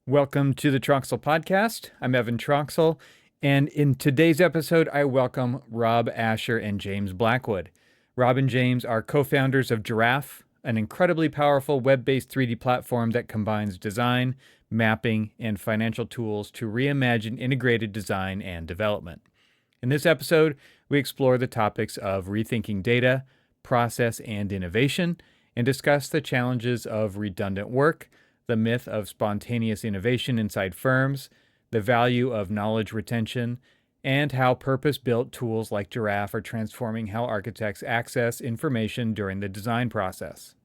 Welcome to the TRXL podcast. I'm Evan TRXL, and in today's episode, I welcome Rob, Asher, and James Blackwood. Rob and James are co-founders of Giraffe, an incredibly powerful web-based 3D platform that combines design, mapping, and financial tools to reimagine integrated design and development. In this episode, we explore the topics of rethinking data, process, and innovation, and discuss the challenges of redundant work, the myth of spontaneous innovation inside firms, the value of knowledge retention, and how purpose-built tools like Giraffe are transforming how architects access information during the design process.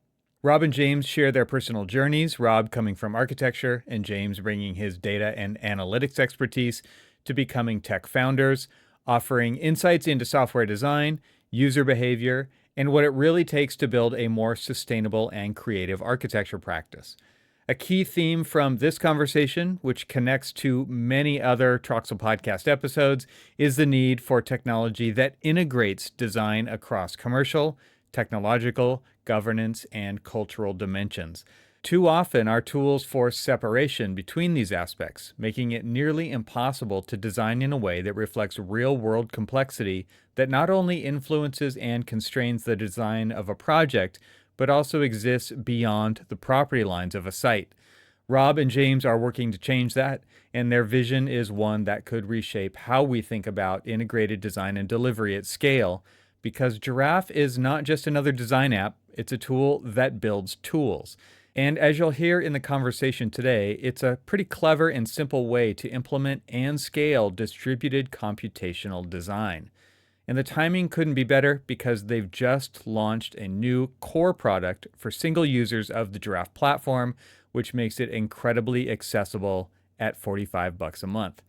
Rob and James share their personal journeys, Rob coming from architecture and James bringing his data and analytics expertise to becoming tech founders, offering insights into software design, user behavior, and what it really takes to build a more sustainable and creative architecture practice. A key theme from this conversation, which connects to many other TRXL podcast episodes, is the need for technology that integrates design across commercial, technological, governance, and cultural dimensions. Too often, our tools force separation between these aspects, making it nearly impossible to design in a way that reflects real-world complexity that not only influences and constrains the design of a project, but also exists beyond the property lines of a site. Rob and James are working to change that, and their vision is one that could reshape how we think about integrated design and delivery at scale, because Giraffe is not just another design app, it's a tool that builds tools. And as you'll hear in the conversation today, it's a pretty clever and simple way to implement and scale distributed computational design. And the timing couldn't be better because they've just launched a new core product for single users of the Giraffe platform, which makes it incredibly accessible at $45 a month.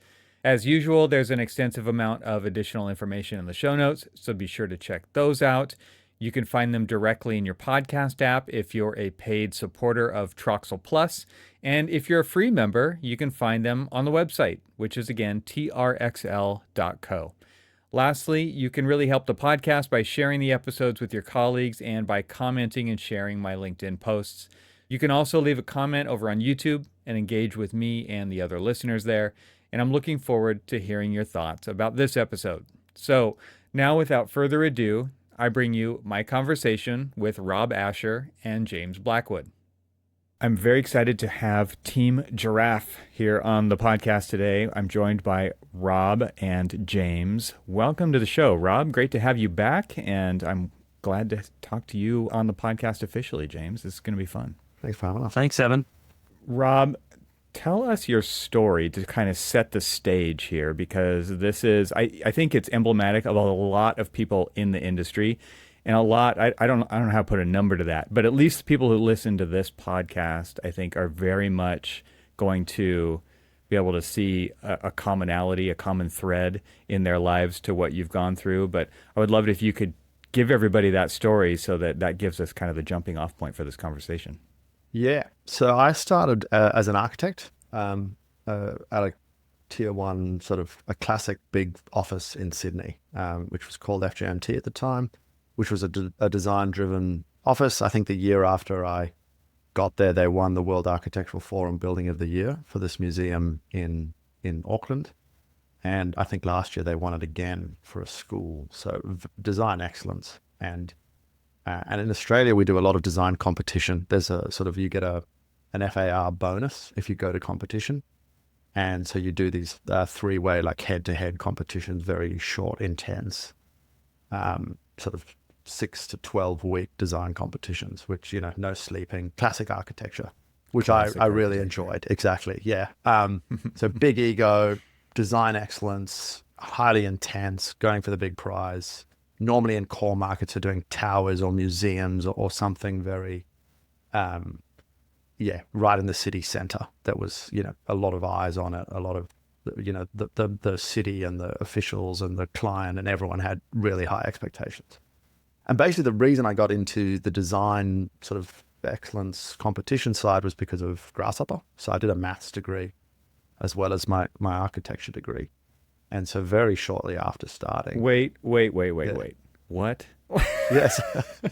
As usual, there's an extensive amount of additional information in the show notes, so be sure to check those out. You can find them directly in your podcast app if you're a paid supporter of TRXL Plus. And if you're a free member, you can find them on the website, which is again, trxl.co. Lastly, you can really help the podcast by sharing the episodes with your colleagues and by commenting and sharing my LinkedIn posts. You can also leave a comment over on YouTube and engage with me and the other listeners there. And I'm looking forward to hearing your thoughts about this episode. So now, without further ado, I bring you my conversation with Rob Asher and James Blackwood. I'm very excited to have Team Giraffe here on the podcast today. I'm joined by Rob and James. Welcome to the show, Rob. Great to have you back, and I'm glad to talk to you on the podcast officially, James. This is going to be fun. Thanks for having us. Thanks, Evan. Rob, tell us your story to kind of set the stage here, because this is, I think it's emblematic of a lot of people in the industry. And a lot, I don't know how to put a number to that, but at least people who listen to this podcast, I think, are very much going to be able to see a commonality, a common thread in their lives to what you've gone through. But I would love it if you could give everybody that story so that gives us kind of the jumping off point for this conversation. Yeah. So I started as an architect at a tier one, sort of a classic big office in Sydney, which was called FJMT at the time, which was a design-driven office. I think the year after I got there, they won the World Architectural Forum Building of the Year for this museum in Auckland. And I think last year they won it again for a school. So design excellence. And in Australia, we do a lot of design competition. There's a sort of, you get an FAR bonus if you go to competition. And so you do these three-way, like head-to-head competitions, very short, intense, sort of 6 to 12 week design competitions, which, you know, no sleeping, classic architecture, which I really enjoyed. Exactly. Yeah. So big ego, design excellence, highly intense, going for the big prize. Normally in core markets are doing towers or museums or something very, right in the city center. That was, you know, a lot of eyes on it, a lot of, you know, the city and the officials and the client and everyone had really high expectations. And basically the reason I got into the design sort of excellence competition side was because of Grasshopper. So I did a maths degree as well as my architecture degree. And so very shortly after starting. Wait. What? Yes.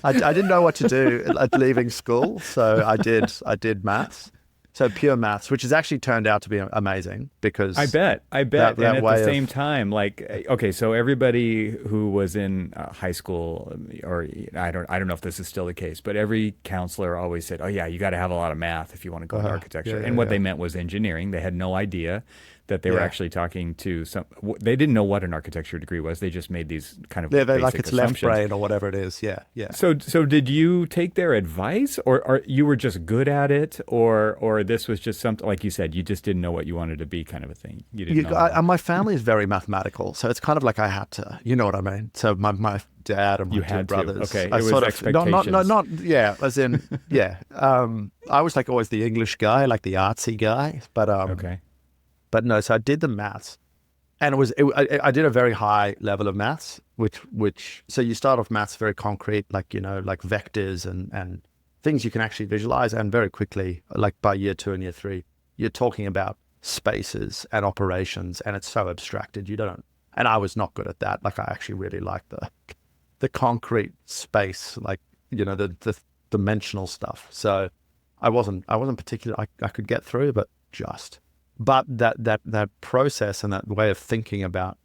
I didn't know what to do at leaving school. So I did maths. So pure maths, which has actually turned out to be amazing because I bet. that And at the way same of time, like, okay, so everybody who was in high school, or I don't know if this is still the case, but every counselor always said, "Oh yeah, you got to have a lot of math if you want to go into architecture." yeah, And yeah, what they yeah, meant was engineering. They had no idea that they were yeah. actually talking to some. They didn't know what an architecture degree was. They just made these kind of They're like basic it's left assumptions. brain or whatever it is. Yeah, yeah. So did you take their advice, or you were just good at it, or this was just something like you said, you just didn't know what you wanted to be, kind of a thing. You didn't know how to. And my family is very mathematical, so it's kind of like I had to, you know what I mean? So my dad and my You two had to. brothers, Okay, I it was sort of expectations. not yeah, as in yeah. I was like always the English guy, like the artsy guy, Okay. but no. So I did the maths, and I did a very high level of maths, which so you start off maths very concrete, like like vectors and things you can actually visualize, and very quickly, like by year 2 and year 3, you're talking about spaces and operations, and it's so abstracted you don't. And I was not good at that. Like I actually really liked the concrete space, like the dimensional stuff. So I wasn't particularly. I could get through, but just. But that process and that way of thinking about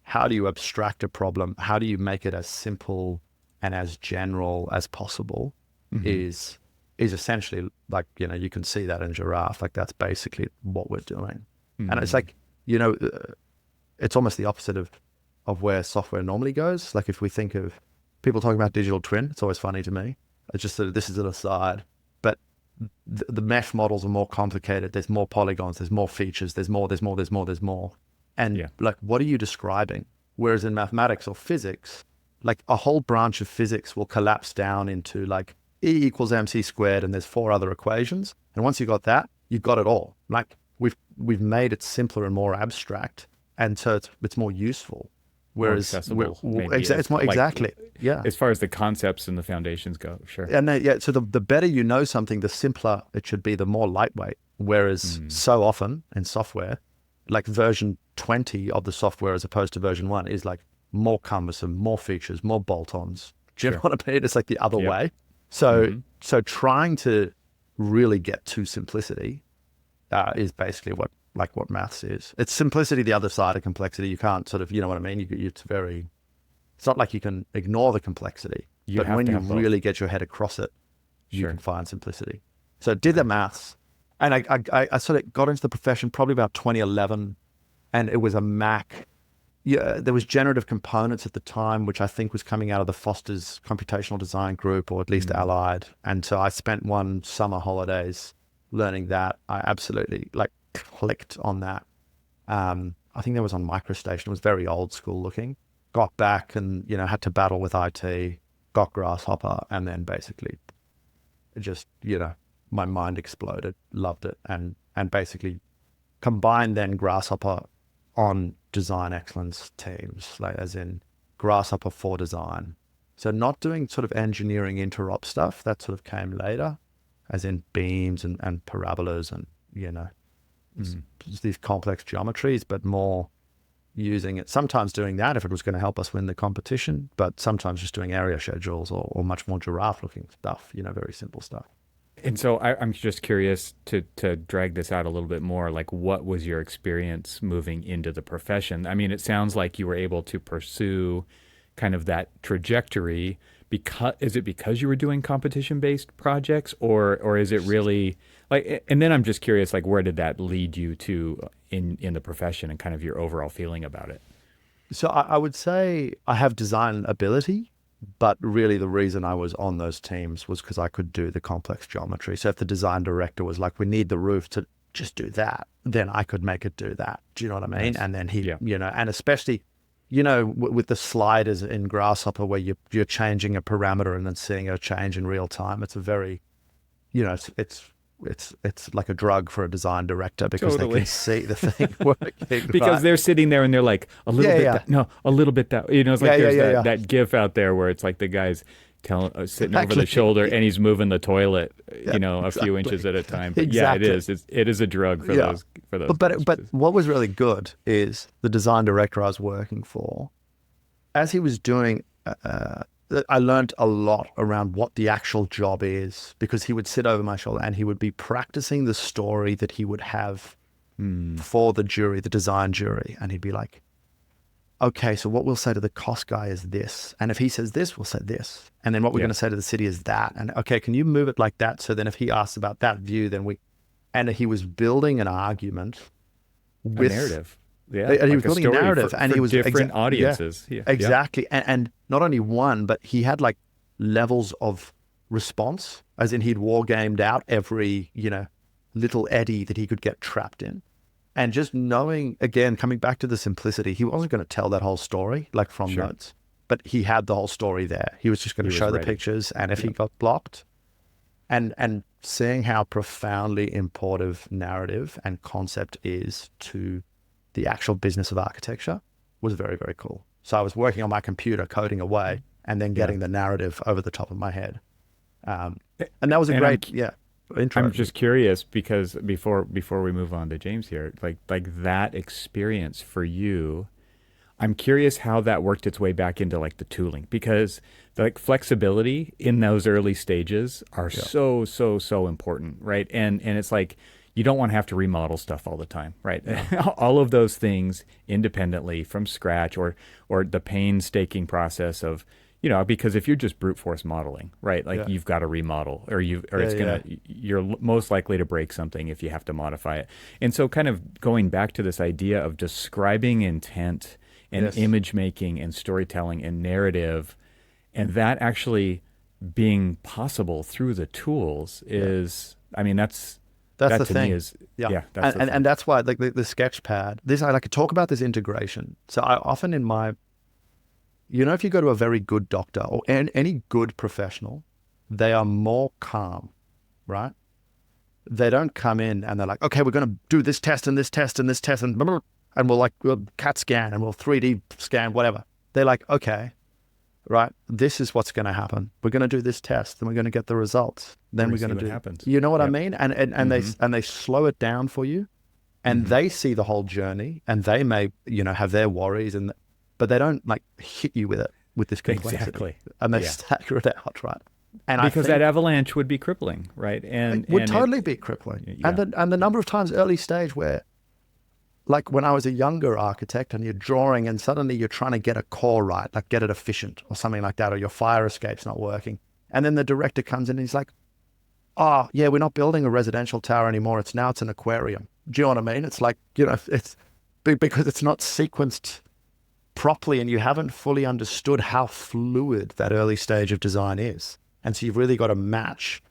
how do you abstract a problem, how do you make it as simple and as general as possible, Hmm. is essentially like you can see that in Giraffe. Like that's basically what we're doing, and it's Hmm. like it's almost the opposite of where software normally goes. Like if we think of people talking about digital twin, it's always funny to me. It's just that this is an aside, but the mesh models are more complicated. There's more polygons. There's more features. There's more. And Yeah. like, what are you describing? Whereas in mathematics or physics, like a whole branch of physics will collapse down into like E equals mc squared, and there's 4 other equations. And once you got that, you've got it all. Like we've made it simpler and more abstract, and so it's more useful. More Whereas accessible, maybe, it's as more like exactly, yeah. as far as the concepts and the foundations go. Sure. And yeah, so the better you know something, the simpler it should be, the more lightweight. Whereas Mm. so often in software, like version 20 of the software as opposed to version 1 is like more cumbersome, more features, more bolt-ons. Do you know Sure. what I mean? It's like the other Yep. way. So Hmm. trying to really get to simplicity is basically what maths is. It's simplicity, the other side of complexity. You can't sort of, you know what I mean? It's not like you can ignore the complexity, You but have when to you have both. really get your head across it, you Sure. can find simplicity. So I did the Okay. maths, and I sort of got into the profession probably about 2011, and it was a Mac. Yeah, there was generative components at the time, which I think was coming out of the Foster's computational design group, or at least Mm. Allied. And so I spent one summer holidays learning that. I absolutely like clicked on that. I think that was on MicroStation. It was very old school looking. Got back and had to battle with IT. Got Grasshopper, and then basically it just my mind exploded. Loved it, and basically combined then Grasshopper on design excellence teams, like as in Grasshopper for design. So not doing sort of engineering interop stuff, that sort of came later, as in beams and parabolas and Mm. just these complex geometries, but more using it, sometimes doing that if it was going to help us win the competition, but sometimes just doing area schedules or much more giraffe looking stuff, very simple stuff. And so I'm just curious to drag this out a little bit more. Like, what was your experience moving into the profession? I mean, it sounds like you were able to pursue kind of that trajectory because is it because you were doing competition-based projects, or is it really like? And then I'm just curious, like, where did that lead you to in the profession and kind of your overall feeling about it? So I would say I have design ability, but really the reason I was on those teams was because I could do the complex geometry. So if the design director was like, we need the roof to just do that, then I could make it do that. Do you know what I mean? Nice. And then he, Yeah. and especially, with the sliders in Grasshopper where you're changing a parameter and then seeing a change in real time. It's a very, it's like a drug for a design director because they Totally. can see the thing working, Because right? they're sitting there and they're like a little Yeah, bit yeah, that, no, a little bit that, it's yeah, like yeah, there's yeah, that yeah. that gif out there where it's like the guy's telling sitting over the Exactly. shoulder and he's moving the toilet Yeah, a few exactly. inches at a time. But yeah, it Exactly. is it is a drug for Yeah. those But guys. what was really good is the design director I was working for, as he was doing I learned a lot around what the actual job is, because he would sit over my shoulder and he would be practicing the story that he would have for the jury, the design jury. And he'd be like, okay, so what we'll say to the cost guy is this. And if he says this, we'll say this. And then what we're going to say to the city is that. And okay, can you move it like that? So then if he asks about that view, then and he was building an argument with a narrative. Yeah. And he like was building a narrative for and he was different audiences. Yeah. Exactly. And not only one, but he had like levels of response, as in he'd war gamed out every, little eddy that he could get trapped in. And just knowing, again, coming back to the simplicity, he wasn't going to tell that whole story like from notes, but he had the whole story there. He was just going to show the pictures, and if he got blocked, and seeing how profoundly important narrative and concept is to the actual business of architecture was very, very cool. So I was working on my computer, coding away, and then getting the narrative over the top of my head. And that was a great, intro. I'm just curious, because before we move on to James here, like that experience for you, I'm curious how that worked its way back into like the tooling, because the like flexibility in those early stages are so important, right? And it's like you don't want to have to remodel stuff all the time, right? All of those things independently from scratch, or the painstaking process of, because if you're just brute force modeling, right? Like you've got to remodel, or you're most likely to break something if you have to modify it. And so kind of going back to this idea of describing intent and image making and storytelling and narrative, and that actually being possible through the tools is, I mean, that's the to thing. Me is, and that's why like the sketch pad, I like to talk about this integration. So I often in my, if you go to a very good doctor or any good professional, they are more calm, right? They don't come in and they're like, okay, we're going to do this test and this test and this test and blah, blah, blah, and we'll CAT scan and we'll 3D scan, whatever. They're like, okay, right, this is what's going to happen. We're going to do this test and we're going to get the results. Then we're going to do, happens. You know what I mean? And they slow it down for you, and they see the whole journey, and they may, have their worries, but they don't like hit you with this complexity. Exactly. And they stagger it out, right? And because that avalanche would be crippling, right? And it would totally be crippling. Yeah. And the number of times early stage where, like when I was a younger architect and you're drawing and suddenly you're trying to get a core right, like get it efficient or something like that, or your fire escape's not working. And then the director comes in and he's like, oh yeah, we're not building a residential tower anymore. It's an aquarium. Do you know what I mean? It's like, it's because it's not sequenced properly and you haven't fully understood how fluid that early stage of design is. And so you've really got to match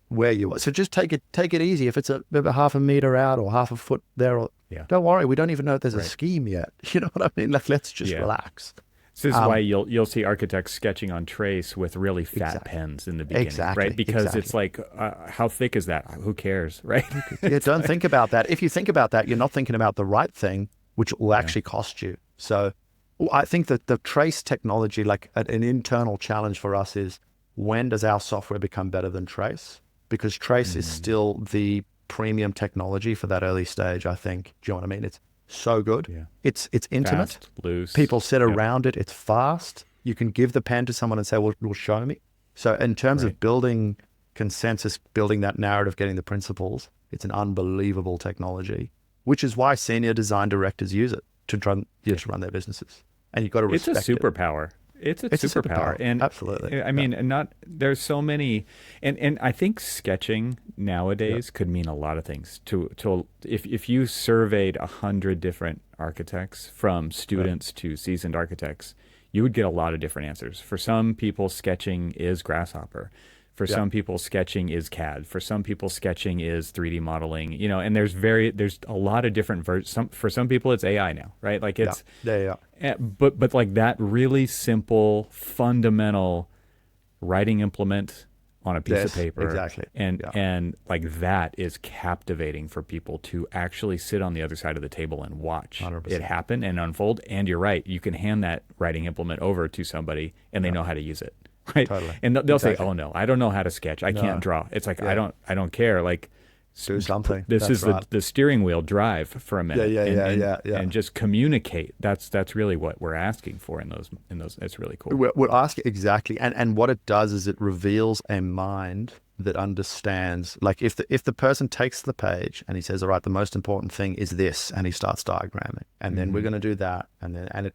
where you are. So just take it easy. If it's a half a meter out or half a foot there, or don't worry, we don't even know if there's a scheme yet. You know what I mean? Like, let's just relax. So this is why you'll see architects sketching on trace with really fat pens in the beginning, right? Because it's like, how thick is that? Who cares, right? Don't think about that. If you think about that, you're not thinking about the right thing, which will actually cost you. So I think that the trace technology, like an internal challenge for us is, when does our software become better than trace? Because trace is still the premium technology for that early stage, I think. Do you know what I mean? It's so good. Yeah. It's intimate. Fast, loose. People sit around it. It's fast. You can give the pen to someone and say, well, show me. So in terms of building consensus, building that narrative, getting the principles, it's an unbelievable technology, which is why senior design directors use it to run their businesses. And you've got to respect it. It's a superpower. It's a superpower. And absolutely. I mean, there's so many, and I think sketching nowadays could mean a lot of things. If you surveyed 100 different architects, from students to seasoned architects, you would get a lot of different answers. For some people, sketching is Grasshopper. For some people, sketching is CAD. For some people, sketching is 3D modeling. And there's a lot of different versions. For some people, it's AI now, right? Like it's But like that really simple, fundamental writing implement on a piece of paper, exactly, and like that is captivating for people to actually sit on the other side of the table and watch 100%. It happen and unfold. And you're right, you can hand that writing implement over to somebody, and they know how to use it. Right. Totally. And they'll say, oh no, I don't know how to sketch. I can't draw. It's like, I don't care. Like, Do something. This That's is right. the steering wheel drive for a Yeah, minute, yeah, and yeah, yeah, yeah. and just communicate. That's really what we're asking for in those. It's really cool. We'll ask exactly, and what it does is it reveals a mind that understands. Like if the person takes the page and he says, "All right, the most important thing is this," and he starts diagramming, and then we're going to do that, and then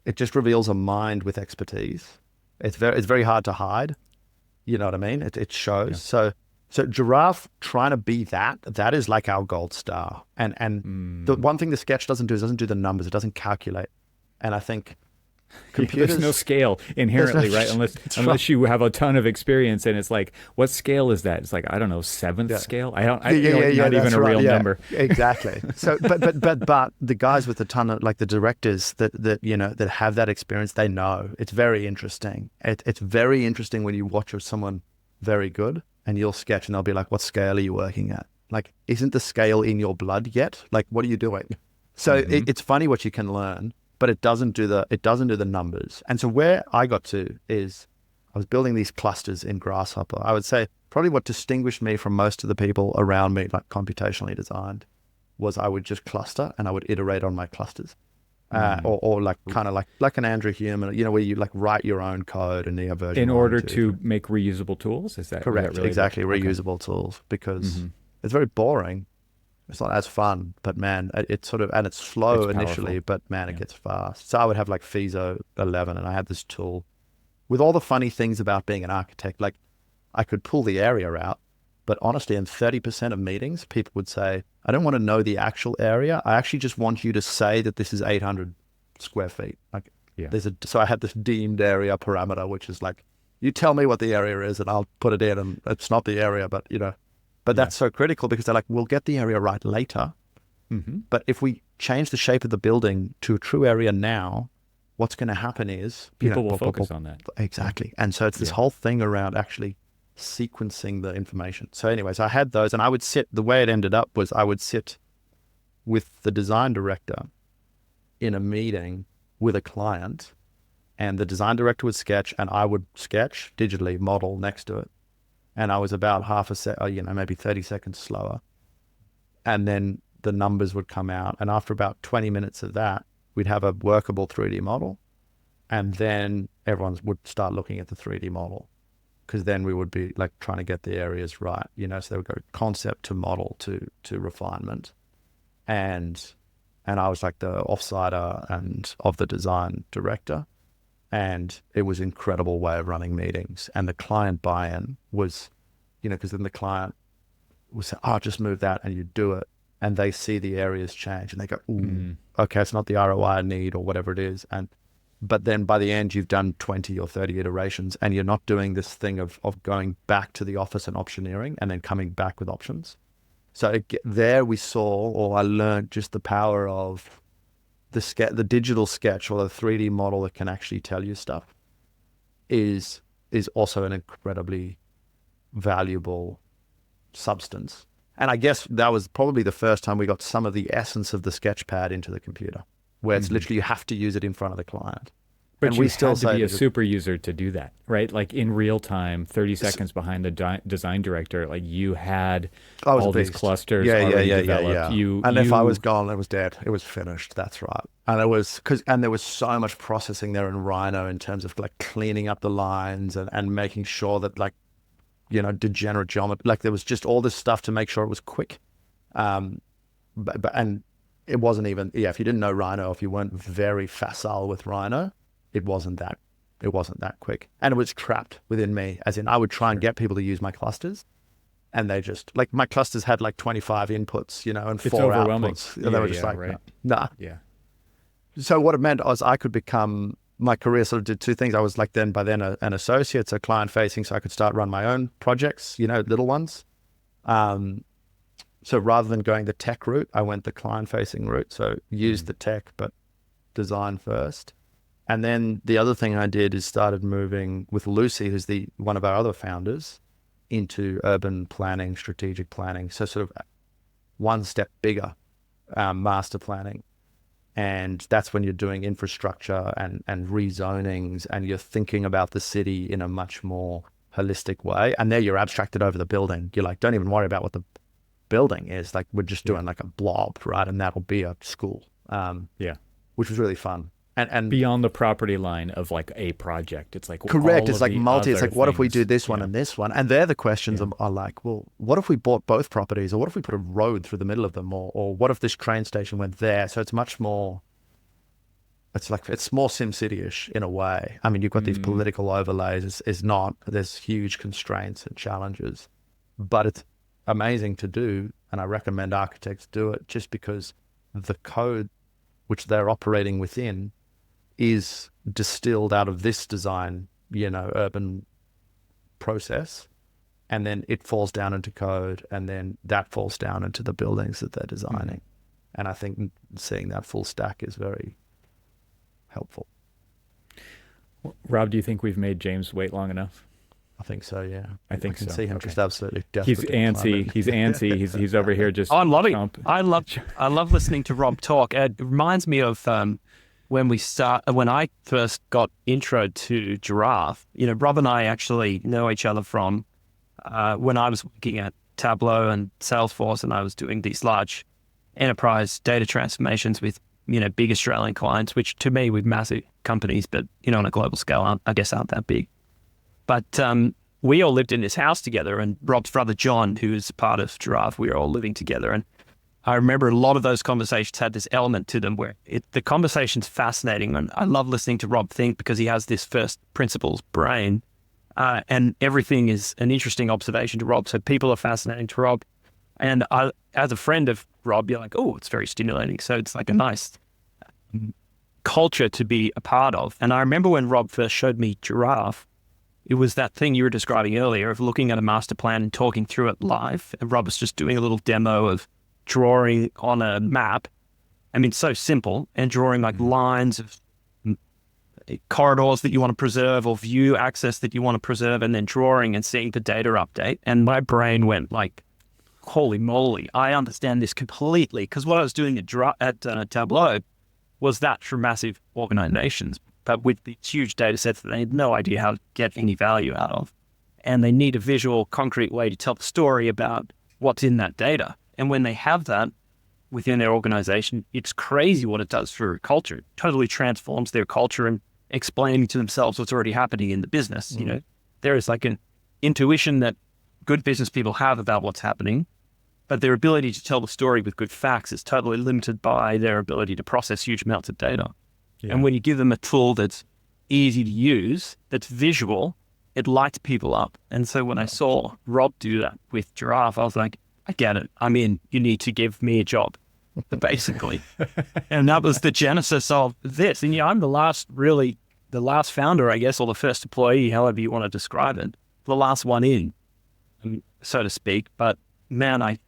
it just reveals a mind with expertise. It's very hard to hide. You know what I mean? It shows. Yeah. So Giraffe trying to be that is like our gold star. And the one thing the sketch doesn't do is doesn't do the numbers. It doesn't calculate. And I think computers, There's no scale inherently, right? Unless you have a ton of experience, and it's like, what scale is that? It's like, I don't know, seventh scale. Not even a real number. Exactly. So, but the guys with a ton of, like, the directors that have that experience, they know. It's very interesting. It's very interesting when you watch someone very good and you'll sketch and they'll be like, what scale are you working at? Like, isn't the scale in your blood yet? Like, what are you doing? So it's funny what you can learn. But it doesn't do the numbers. And so where I got to is I was building these clusters in Grasshopper. I would say probably what distinguished me from most of the people around me, like computationally designed, was I would just cluster and I would iterate on my clusters. Or like kind of like an Andrew Human, where you like write your own code and the version in order to make reusable tools. Is that correct? Is that really exactly, reusable tools, because it's very boring. It's not as fun, but man, it's sort of, and it's slow initially, but man, it gets fast. So I would have like FISO 11, and I had this tool with all the funny things about being an architect. Like, I could pull the area out, but honestly, in 30% of meetings, people would say, I don't want to know the actual area. I actually just want you to say that this is 800 square feet. Like, so I had this deemed area parameter, which is like, you tell me what the area is and I'll put it in, and it's not the area, but But that's so critical, because they're like, we'll get the area right later. But if we change the shape of the building to a true area now, what's going to happen is people will focus on that. Exactly. And so it's this whole thing around actually sequencing the information. So anyways, I had those, and I would sit, the way it ended up was I would sit with the design director in a meeting with a client, and the design director would sketch and I would sketch digitally, model next to it. And I was about maybe 30 seconds slower. And then the numbers would come out. And after about 20 minutes of that, we'd have a workable 3D model. And then everyone would start looking at the 3D model, because then we would be like trying to get the areas right, so they would go concept to model to refinement. And I was like the offsider and of the design director. And it was an incredible way of running meetings. And the client buy-in was, because then the client would say, oh, just move that, and you do it. And they see the areas change and they go, ooh, okay, it's not the ROI I need, or whatever it is. But then by the end, you've done 20 or 30 iterations, and you're not doing this thing of going back to the office and optioneering and then coming back with options. So there we saw, or I learned just the power of the digital sketch, or the 3D model that can actually tell you stuff, is also an incredibly valuable substance. And I guess that was probably the first time we got some of the essence of the sketchpad into the computer, where it's literally you have to use it in front of the client. But and you we still had to say be a super user to do that, right? Like in real time, 30 seconds behind the design director, like you had all these clusters already developed. If I was gone, it was dead. It was finished. That's right. And it was and there was so much processing there in Rhino in terms of like cleaning up the lines and making sure that, like, degenerate geometry, like there was just all this stuff to make sure it was quick. And it wasn't even, if you didn't know Rhino, if you weren't very facile with Rhino, it wasn't that quick. And it was trapped within me, as in I would try and get people to use my clusters, and they just, like, my clusters had like 25 inputs, and 4 outputs. And they were just like, right. nah. Yeah. So what it meant was I could become, my career sort of did two things. I was like by then an associate, so client facing, so I could start run my own projects, little ones. So rather than going the tech route, I went the client facing route. So use the tech, but design first. And then the other thing I did is started moving with Lucy, who's one of our other founders, into urban planning, strategic planning. So sort of one step bigger, master planning. And that's when you're doing infrastructure and rezonings, and you're thinking about the city in a much more holistic way. And there you're abstracted over the building. You're like, don't even worry about what the building is. Like, we're just doing like a blob, right? And that'll be a school. Yeah. Which was really fun. And Beyond the property line of like a project, it's like correct. all It's of like the multi. It's other like, what if we do things. this one and this one? And they're the questions are like, well, what if we bought both properties, or what if we put a road through the middle of them, or what if this train station went there? So it's much more. It's like, it's more SimCity-ish in a way. I mean, you've got these political overlays. It's not. There's huge constraints and challenges, but it's amazing to do, and I recommend architects do it just because the code which they're operating within is distilled out of this design, urban process, and then it falls down into code, and then that falls down into the buildings that they're designing. And I think seeing that full stack is very helpful. Rob, do you think we've made James wait long enough? I think so, yeah. I think can so. see him Okay. just absolutely desperate. He's antsy. He's antsy. He's over here just. I'm loving it. I love listening to Rob talk. It reminds me of when I first got intro to Giraffe. Rob and I actually know each other from when I was working at Tableau and Salesforce, and I was doing these large enterprise data transformations with big Australian clients, which to me with massive companies, but on a global scale, aren't that big. But we all lived in this house together, and Rob's brother John, who is part of Giraffe, we were all living together. And I remember a lot of those conversations had this element to them where the conversation's fascinating. And I love listening to Rob think, because he has this first principles brain, and everything is an interesting observation to Rob. So people are fascinating to Rob. And as a friend of Rob, you're like, oh, it's very stimulating. So it's like a nice culture to be a part of. And I remember when Rob first showed me Giraffe, it was that thing you were describing earlier of looking at a master plan and talking through it live. And Rob was just doing a little demo of drawing on a map. I mean, so simple, and drawing like lines of corridors that you want to preserve, or view access that you want to preserve, and then drawing and seeing the data update. And my brain went like, holy moly, I understand this completely. Because what I was doing at Tableau was that for massive organizations, but with these huge data sets that they had no idea how to get any value out of. And they need a visual, concrete way to tell the story about what's in that data. And when they have that within their organization, it's crazy what it does for culture. It totally transforms their culture and explaining to themselves what's already happening in the business. There is like an intuition that good business people have about what's happening, but their ability to tell the story with good facts is totally limited by their ability to process huge amounts of data. Yeah. And when you give them a tool that's easy to use, that's visual, it lights people up. And so when I saw Rob do that with Giraffe, I was like, I get it. I'm in. You need to give me a job, basically. And that was the genesis of this. And I'm the last founder, I guess, or the first employee, however you want to describe it, the last one in, so to speak. But man, I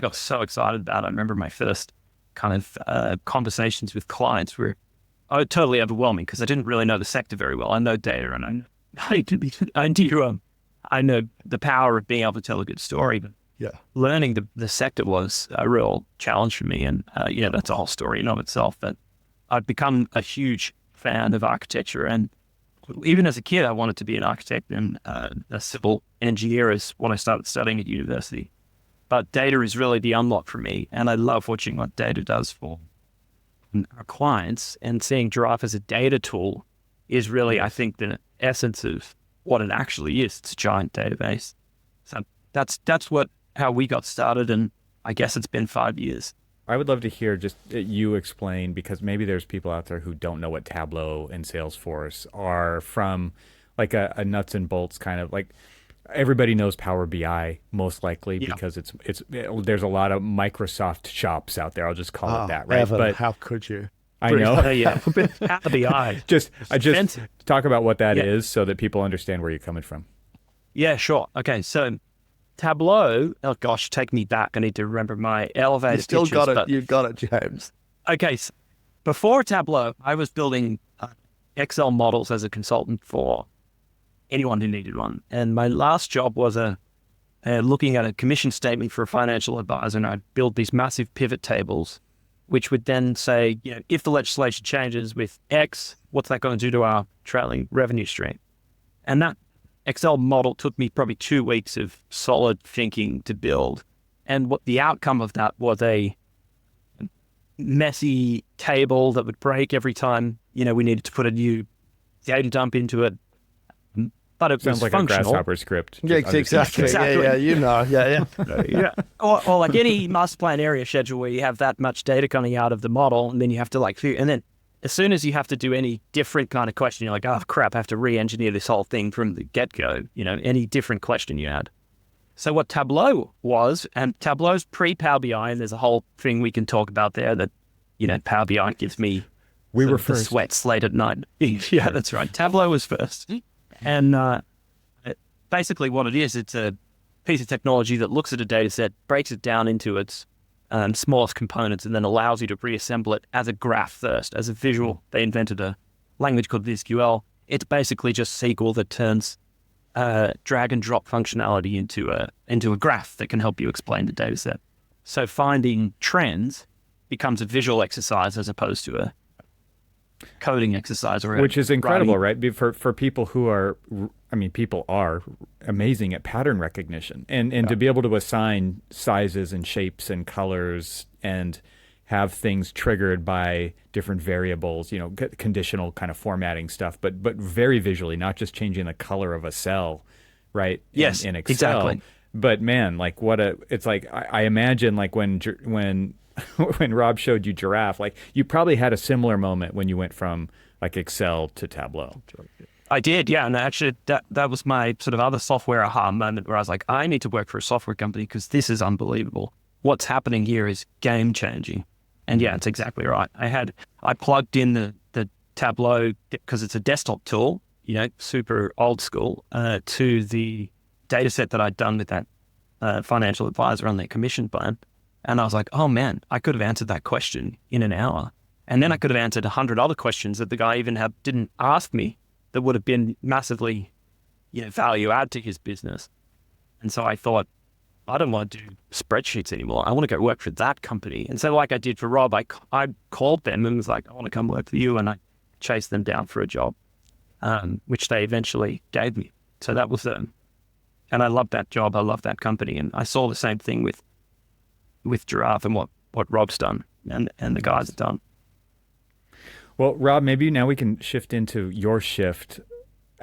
got so excited about it. I remember my first kind of conversations with clients were totally overwhelming, because I didn't really know the sector very well. I know data, and I know the power of being able to tell a good story, but learning the sector was a real challenge for me. And that's a whole story in of itself. But I'd become a huge fan of architecture, and even as a kid, I wanted to be an architect, and a civil engineer is what I started studying at university. But data is really the unlock for me, and I love watching what data does for our clients. And seeing Giraffe as a data tool is really, I think, the essence of what it actually is. It's a giant database. So that's how we got started, and I guess it's been 5 years. I would love to hear just you explain, because maybe there's people out there who don't know what Tableau and Salesforce are, from like a nuts and bolts kind of like. Everybody knows Power BI most likely, because there's a lot of Microsoft shops out there. I'll just call it that, right? Evan, but how could you? I know. Power BI. I just talk about what that is, so that people understand where you're coming from. Yeah, sure. Okay, so Tableau. Oh gosh, take me back. I need to remember my elevator. You still pitches, got it. but, You got it, James. Okay, so before Tableau, I was building Excel models as a consultant for anyone who needed one. And my last job was looking at a commission statement for a financial advisor, and I'd build these massive pivot tables, which would then say, if the legislation changes with X, what's that going to do to our trailing revenue stream? And that Excel model took me probably 2 weeks of solid thinking to build. And what the outcome of that was a messy table that would break every time, we needed to put a new data dump into it. But it Sounds was like functional. a Grasshopper script. Yeah, exactly. Yeah, yeah. Yeah. Or like any master plan area schedule where you have that much data coming out of the model, and then you have to and then as soon as you have to do any different kind of question, you're like, oh crap, I have to re-engineer this whole thing from the get-go, any different question you had. So what Tableau was, and Tableau's pre-Power BI, and there's a whole thing we can talk about there that, Power BI gives me We were the first. sweats late at night. Yeah, that's right. Tableau was first. And basically what it is, it's a piece of technology that looks at a data set, breaks it down into its smallest components, and then allows you to reassemble it as a graph first, as a visual. They invented a language called VisQL. It's basically just SQL that turns drag and drop functionality into a graph that can help you explain the data set. So finding trends becomes a visual exercise as opposed to a coding exercise, Which is incredible, writing. right? For people who are, people are amazing at pattern recognition, and to be able to assign sizes and shapes and colors and have things triggered by different variables, conditional kind of formatting stuff, but very visually, not just changing the color of a cell, right? Yes, in Excel. exactly. But man, like it's like I imagine like when when Rob showed you Giraffe, like you probably had a similar moment when you went from like Excel to Tableau. I did, yeah. And actually, that was my sort of other software aha moment where I was like, I need to work for a software company because this is unbelievable. What's happening here is game changing. And yeah, it's exactly right. I plugged in the Tableau because it's a desktop tool, super old school, to the data set that I'd done with that financial advisor on their commission plan. And I was like, oh man, I could have answered that question in an hour. And then I could have answered 100 other questions that the guy even didn't ask me that would have been massively, value add to his business. And so I thought, I don't want to do spreadsheets anymore. I want to go work for that company. And so like I did for Rob, I called them and was like, I want to come work for you. And I chased them down for a job, which they eventually gave me. So that was and I loved that job. I loved that company. And I saw the same thing with Giraffe and what Rob's done and the guys have done. Well, Rob, maybe now we can shift into your shift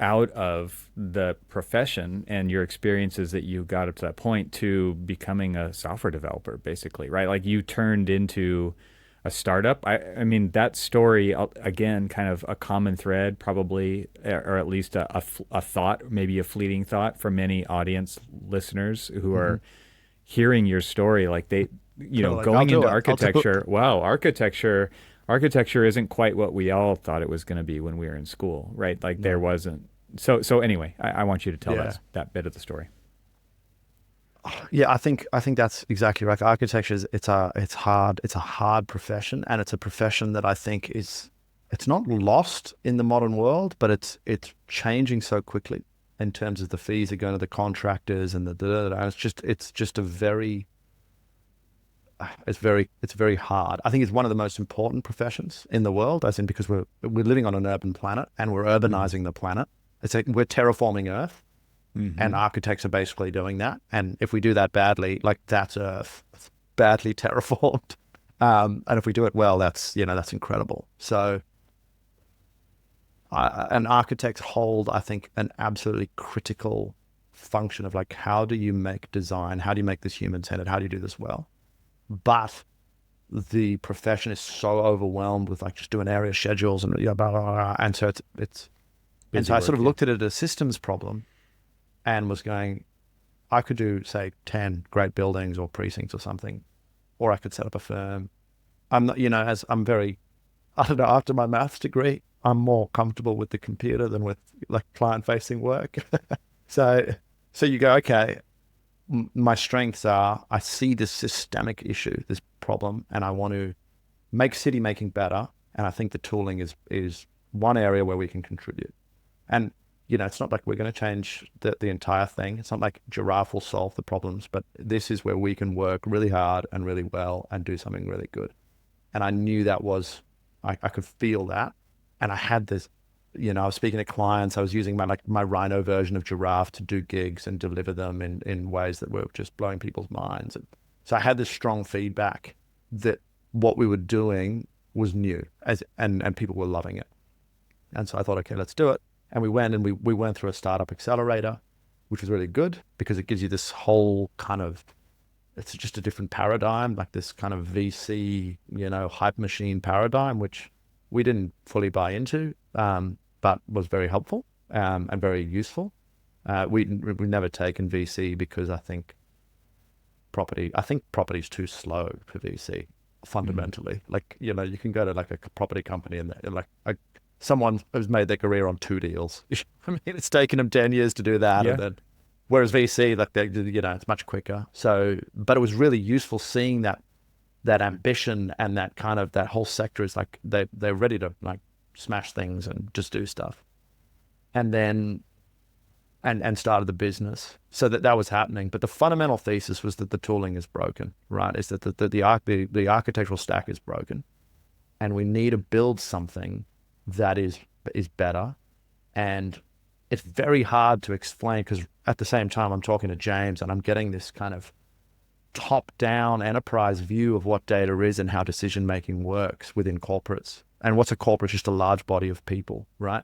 out of the profession and your experiences that you got up to that point to becoming a software developer, basically, right? Like you turned into a startup. I mean, that story, again, kind of a common thread, probably, or at least a thought, maybe a fleeting thought for many audience listeners who are hearing your story. Like they, like, going into architecture, wow, architecture isn't quite what we all thought it was going to be when we were in school, right? Like there wasn't. So anyway, I want you to tell us that bit of the story. Yeah, I think that's exactly right. Architecture is it's a hard profession, and it's a profession that I think it's not lost in the modern world, but it's changing so quickly in terms of the fees that go to the contractors and it's just a very it's very hard. I think it's one of the most important professions in the world, as in because we're living on an urban planet and we're urbanizing the planet. It's like we're terraforming Earth, and architects are basically doing that. And if we do that badly, like that's Earth badly terraformed. And if we do it well, that's incredible. So, and architects hold, I think, an absolutely critical function of like, how do you make design? How do you make this human-centered? How do you do this well? But the profession is so overwhelmed with like just doing area schedules and blah, blah, blah, and so it's and so I sort of looked at it as a systems problem and was going, I could do say 10 great buildings or precincts or something, or I could set up a firm. I'm not, as I'm very, I don't know, after my maths degree, I'm more comfortable with the computer than with like client-facing work. So you go, okay, my strengths are, I see this systemic issue, this problem, and I want to make city making better. And I think the tooling is one area where we can contribute. And, it's not like we're going to change the entire thing. It's not like Giraffe will solve the problems, but this is where we can work really hard and really well and do something really good. And I knew that was, I could feel that. And I had this I was speaking to clients. I was using my Rhino version of Giraffe to do gigs and deliver them in ways that were just blowing people's minds. And so I had this strong feedback that what we were doing was new, and people were loving it. And so I thought, okay, let's do it. And we went through a startup accelerator, which was really good because it gives you this whole kind of, it's just a different paradigm, like this kind of VC, hype machine paradigm, which we didn't fully buy into, but was very helpful and very useful. We've never taken VC because I think property's too slow for VC fundamentally. Like, you can go to like a property company and someone who's made their career on 2 deals. I mean, it's taken them 10 years to do that. Yeah. And then, whereas VC, like it's much quicker. So, but it was really useful seeing that ambition and that kind of, that whole sector is like, they're ready to like smash things and just do stuff. And then, and started the business. So that was happening. But the fundamental thesis was that the tooling is broken, right? Is that the architectural stack is broken. And we need to build something that is better. And it's very hard to explain because at the same time I'm talking to James and I'm getting this kind of top-down enterprise view of what data is and how decision-making works within corporates. And what's a corporate? Just a large body of people, right?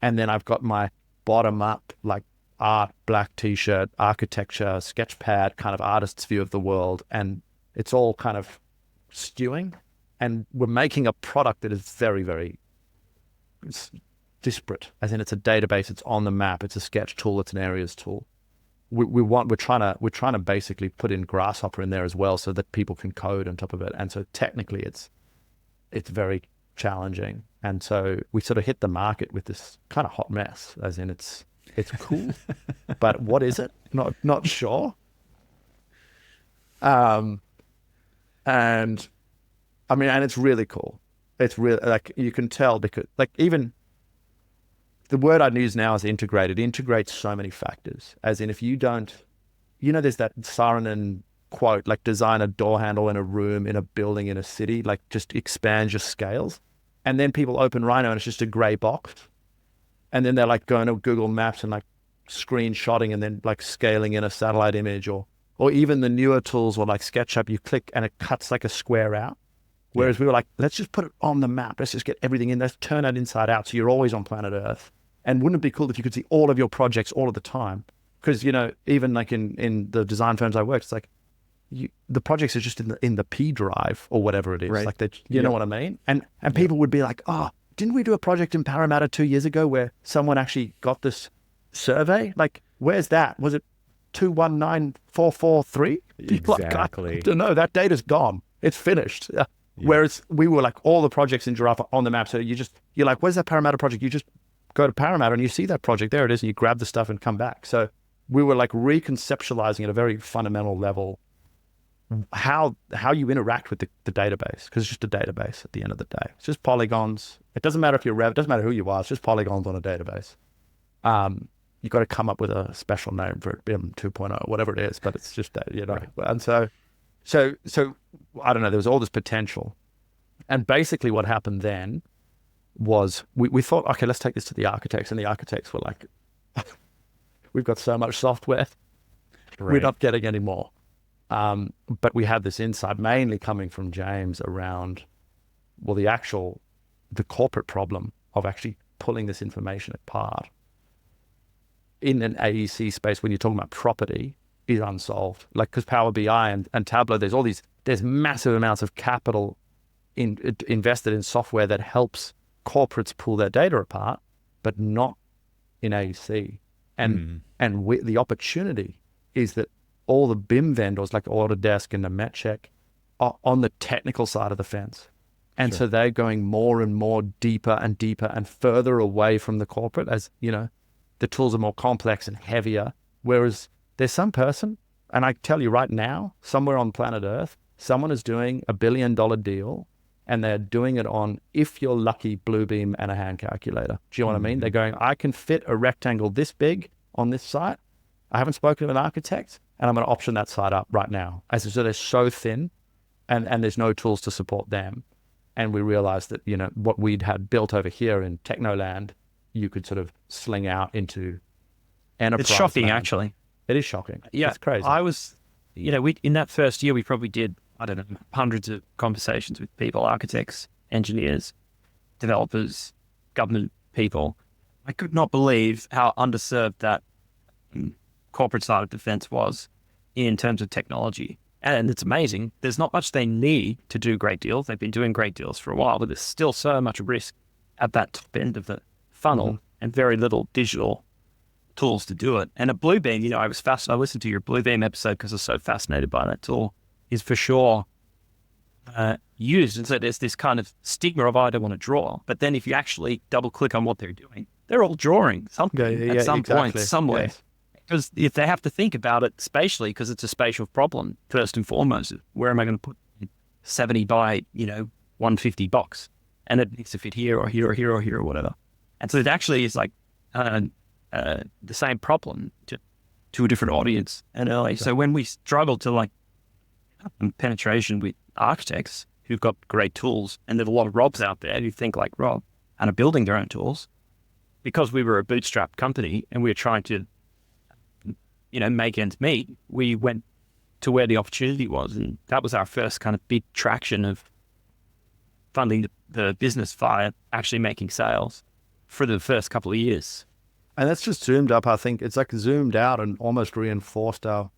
And then I've got my bottom-up, like art, black t-shirt, architecture, sketchpad kind of artist's view of the world. And it's all kind of skewing. And we're making a product that is very, very disparate, as in it's a database, it's on the map, it's a sketch tool, it's an areas tool. We're trying to basically put in Grasshopper in there as well so that people can code on top of it. And so technically it's very challenging. And so we sort of hit the market with this kind of hot mess, as in it's cool, but what is it? Not sure. And I mean, and it's really cool. It's really, like, you can tell because, like, even the word I'd use now is integrated. It integrates so many factors. As in, if you don't, there's that Saarinen quote, like, design a door handle in a room, in a building, in a city, like, just expand your scales. And then people open Rhino and it's just a gray box. And then they're like going to Google Maps and like screenshotting and then like scaling in a satellite image, or even the newer tools or like SketchUp, you click and it cuts like a square out. Whereas we were like, let's just put it on the map. Let's just get everything in. Let's turn it inside out. So you're always on planet Earth. And wouldn't it be cool if you could see all of your projects all of the time? Because, even like in the design firms I worked, it's like the projects are just in the P drive or whatever it is. Right. Like you know what I mean? And people would be like, oh, didn't we do a project in Parramatta 2 years ago where someone actually got this survey? Like, where's that? Was it 219443? Exactly. Like, no, that data's gone. It's finished. Yeah. Whereas we were like, all the projects in Giraffe are on the map. So you're like, where's that Parramatta project? You just go to Parramatta and you see that project. There it is. And you grab the stuff and come back. So we were like reconceptualizing at a very fundamental level how you interact with the database, because it's just a database at the end of the day. It's just polygons. It doesn't matter if you're Rev, it doesn't matter who you are. It's just polygons on a database. You've got to come up with a special name for it, BIM 2.0, whatever it is, but it's just that, Right. And so I don't know, there was all this potential. And basically what happened then was we thought, okay, let's take this to the architects. And the architects were like, we've got so much software, we're not getting any more. But we had this insight mainly coming from James around, well, the corporate problem of actually pulling this information apart in an AEC space when you're talking about property is unsolved. Like, because Power BI and Tableau, there's massive amounts of capital invested in software that helps corporates pull their data apart, but not in AEC. And the opportunity is that all the BIM vendors like Autodesk and the Metcheck are on the technical side of the fence. And so they're going more and more deeper and deeper and further away from the corporate as, the tools are more complex and heavier. Whereas there's some person, and I tell you right now, somewhere on planet Earth, someone is doing $1 billion deal and they're doing it on, if you're lucky, Bluebeam and a hand calculator. Do you know what I mean? They're going, I can fit a rectangle this big on this site. I haven't spoken to an architect, and I'm going to option that site up right now. So they're so thin and there's no tools to support them. And we realized that, what we'd had built over here in Technoland you could sort of sling out into enterprise. It's shocking, land. actually. It is shocking. Yeah, It's crazy. I was, we in that first year, we probably did, I don't know, hundreds of conversations with people, architects, engineers, developers, government people. I could not believe how underserved that corporate side of defense was in terms of technology. And it's amazing. There's not much they need to do great deals. They've been doing great deals for a while, but there's still so much risk at that top end of the funnel and very little digital tools to do it. And a Bluebeam, I listened to your Bluebeam episode because I was so fascinated by that tool, is for sure used. And so there's this kind of stigma of, I don't want to draw. But then if you actually double click on what they're doing, they're all drawing something at some point, somewhere. Yes. Because if they have to think about it spatially, because it's a spatial problem, first and foremost, where am I going to put 70 by, 150 box? And it needs to fit here or here or here or here or whatever. And so it actually is like the same problem to a different audience. And so when we struggle to like penetration with architects who've got great tools, and there's a lot of Robs out there who think like Rob and are building their own tools, because we were a bootstrap company and we were trying to make ends meet, we went to where the opportunity was. And that was our first kind of big traction of funding the business via actually making sales for the first couple of years. And that's just zoomed up. I think it's like zoomed out and almost reinforced our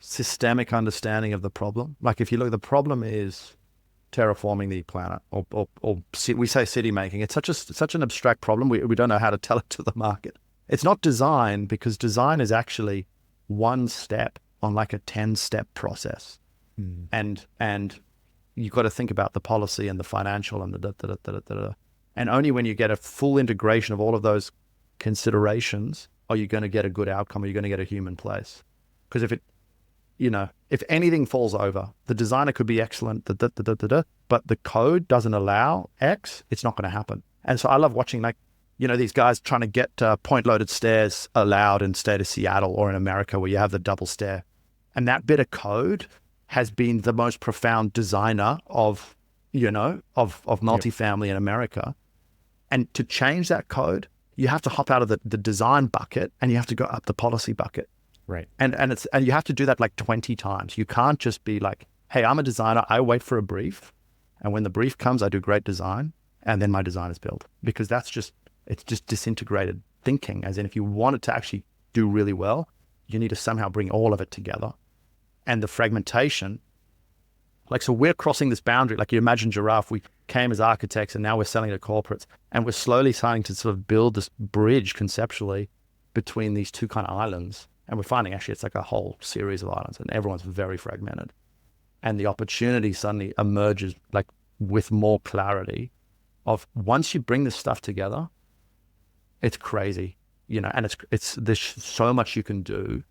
systemic understanding of the problem. Like if you look, the problem is terraforming the planet or we say city making. It's such an abstract problem. We don't know how to tell it to the market. It's not design, because design is actually one step on like a 10-step process. And you've got to think about the policy and the financial and the And only when you get a full integration of all of those considerations are you going to get a good outcome, or you're going to get a human place. Because if anything falls over, the designer could be excellent, but the code doesn't allow X, it's not going to happen. And so I love watching these guys trying to get point-loaded stairs allowed in state of Seattle or in America, where you have the double stair. And that bit of code has been the most profound designer of multifamily in America. And to change that code, you have to hop out of the design bucket and you have to go up the policy bucket. Right. And you have to do that like 20 times. You can't just be like, hey, I'm a designer, I wait for a brief. And when the brief comes, I do great design. And then my design is built. Because it's just disintegrated thinking. As in, if you want it to actually do really well, you need to somehow bring all of it together. And the fragmentation, so we're crossing this boundary. Like you imagine Giraffe, we came as architects and now we're selling to corporates. And we're slowly starting to sort of build this bridge conceptually between these two kind of islands. And we're finding actually it's like a whole series of islands and everyone's very fragmented. And the opportunity suddenly emerges like with more clarity of once you bring this stuff together, it's crazy, and there's so much you can do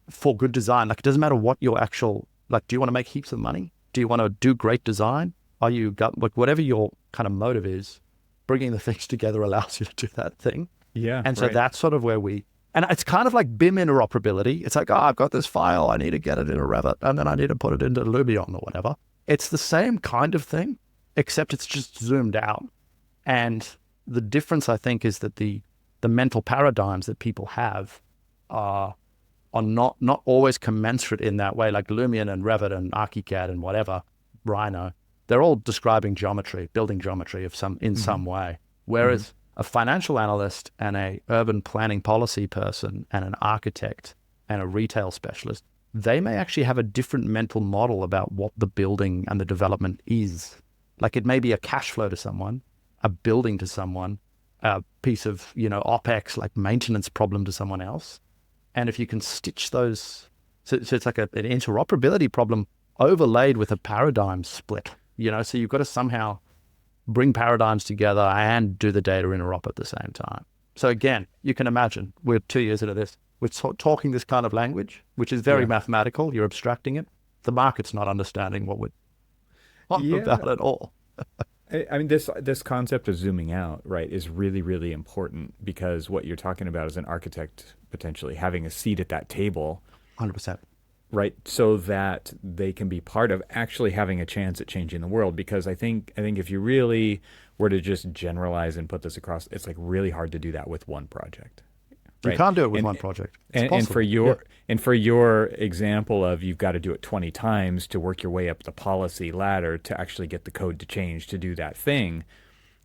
for good design. Like it doesn't matter what your actual, do you want to make heaps of money? Do you want to do great design? Whatever your kind of motive is, bringing the things together allows you to do that thing. Yeah. And so that's sort of where and it's kind of like BIM interoperability. It's like, I've got this file, I need to get it in a Revit, and then I need to put it into Lumion or whatever. It's the same kind of thing, except it's just zoomed out. And the difference, I think, is that the mental paradigms that people have are not always commensurate in that way. Like Lumion and Revit and ArchiCAD and whatever, Rhino, they're all describing geometry, building geometry in some way. Whereas a financial analyst and a urban planning policy person and an architect and a retail specialist, they may actually have a different mental model about what the building and the development is. Like it may be a cash flow to someone, a building to someone, a piece of, OpEx, like maintenance problem to someone else. And if you can stitch those, so it's like an interoperability problem overlaid with a paradigm split, so you've got to somehow bring paradigms together and do the data interop at the same time. So again, you can imagine we're 2 years into this. We're talking this kind of language, which is very mathematical. You're abstracting it. The market's not understanding what we're talking about at all. I mean, this concept of zooming out, right, is really, really important, because what you're talking about is an architect potentially having a seat at that table. 100%. right? So that they can be part of actually having a chance at changing the world. Because I think if you really were to just generalize and put this across, it's like really hard to do that with one project. You Right. can't do it with one project. It's And possible. for your example of you've got to do it 20 times to work your way up the policy ladder to actually get the code to change to do that thing,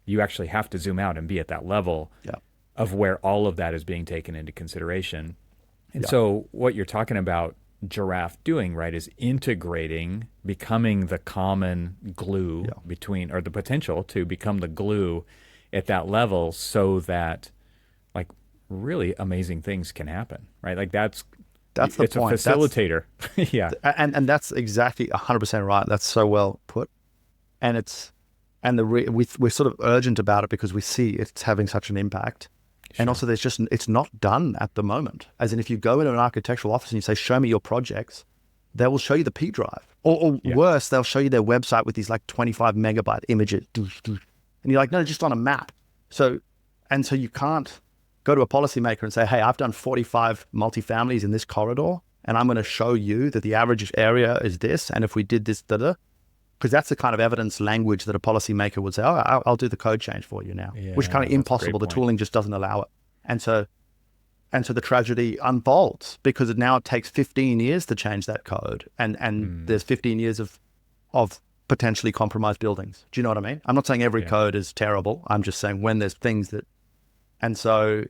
you actually have to zoom out and be at that level Yeah. of where all of that is being taken into consideration. And Yeah. so what you're talking about Giraffe doing, right, is integrating, becoming the common glue Yeah. between, or the potential to become the glue at that level so that like really amazing things can happen, right? Like it's the a point. facilitator. Yeah. And that's exactly 100% right. That's so well put. And we're sort of urgent about it because we see it's having such an impact. And also it's not done at the moment. As in, if you go into an architectural office and you say, show me your projects, they will show you the P drive. Or worse, they'll show you their website with these like 25 megabyte images. And you're like, no, just on a map. So you can't go to a policymaker and say, hey, I've done 45 multifamilies in this corridor, and I'm going to show you that the average area is this. And if we did this, because that's the kind of evidence language that a policymaker would say, oh, I'll do the code change for you now, which is kind of impossible. The tooling just doesn't allow it. And so the tragedy unfolds because now it takes 15 years to change that code. And there's 15 years of potentially compromised buildings. Do you know what I mean? I'm not saying every code is terrible. I'm just saying when there's things that, and so,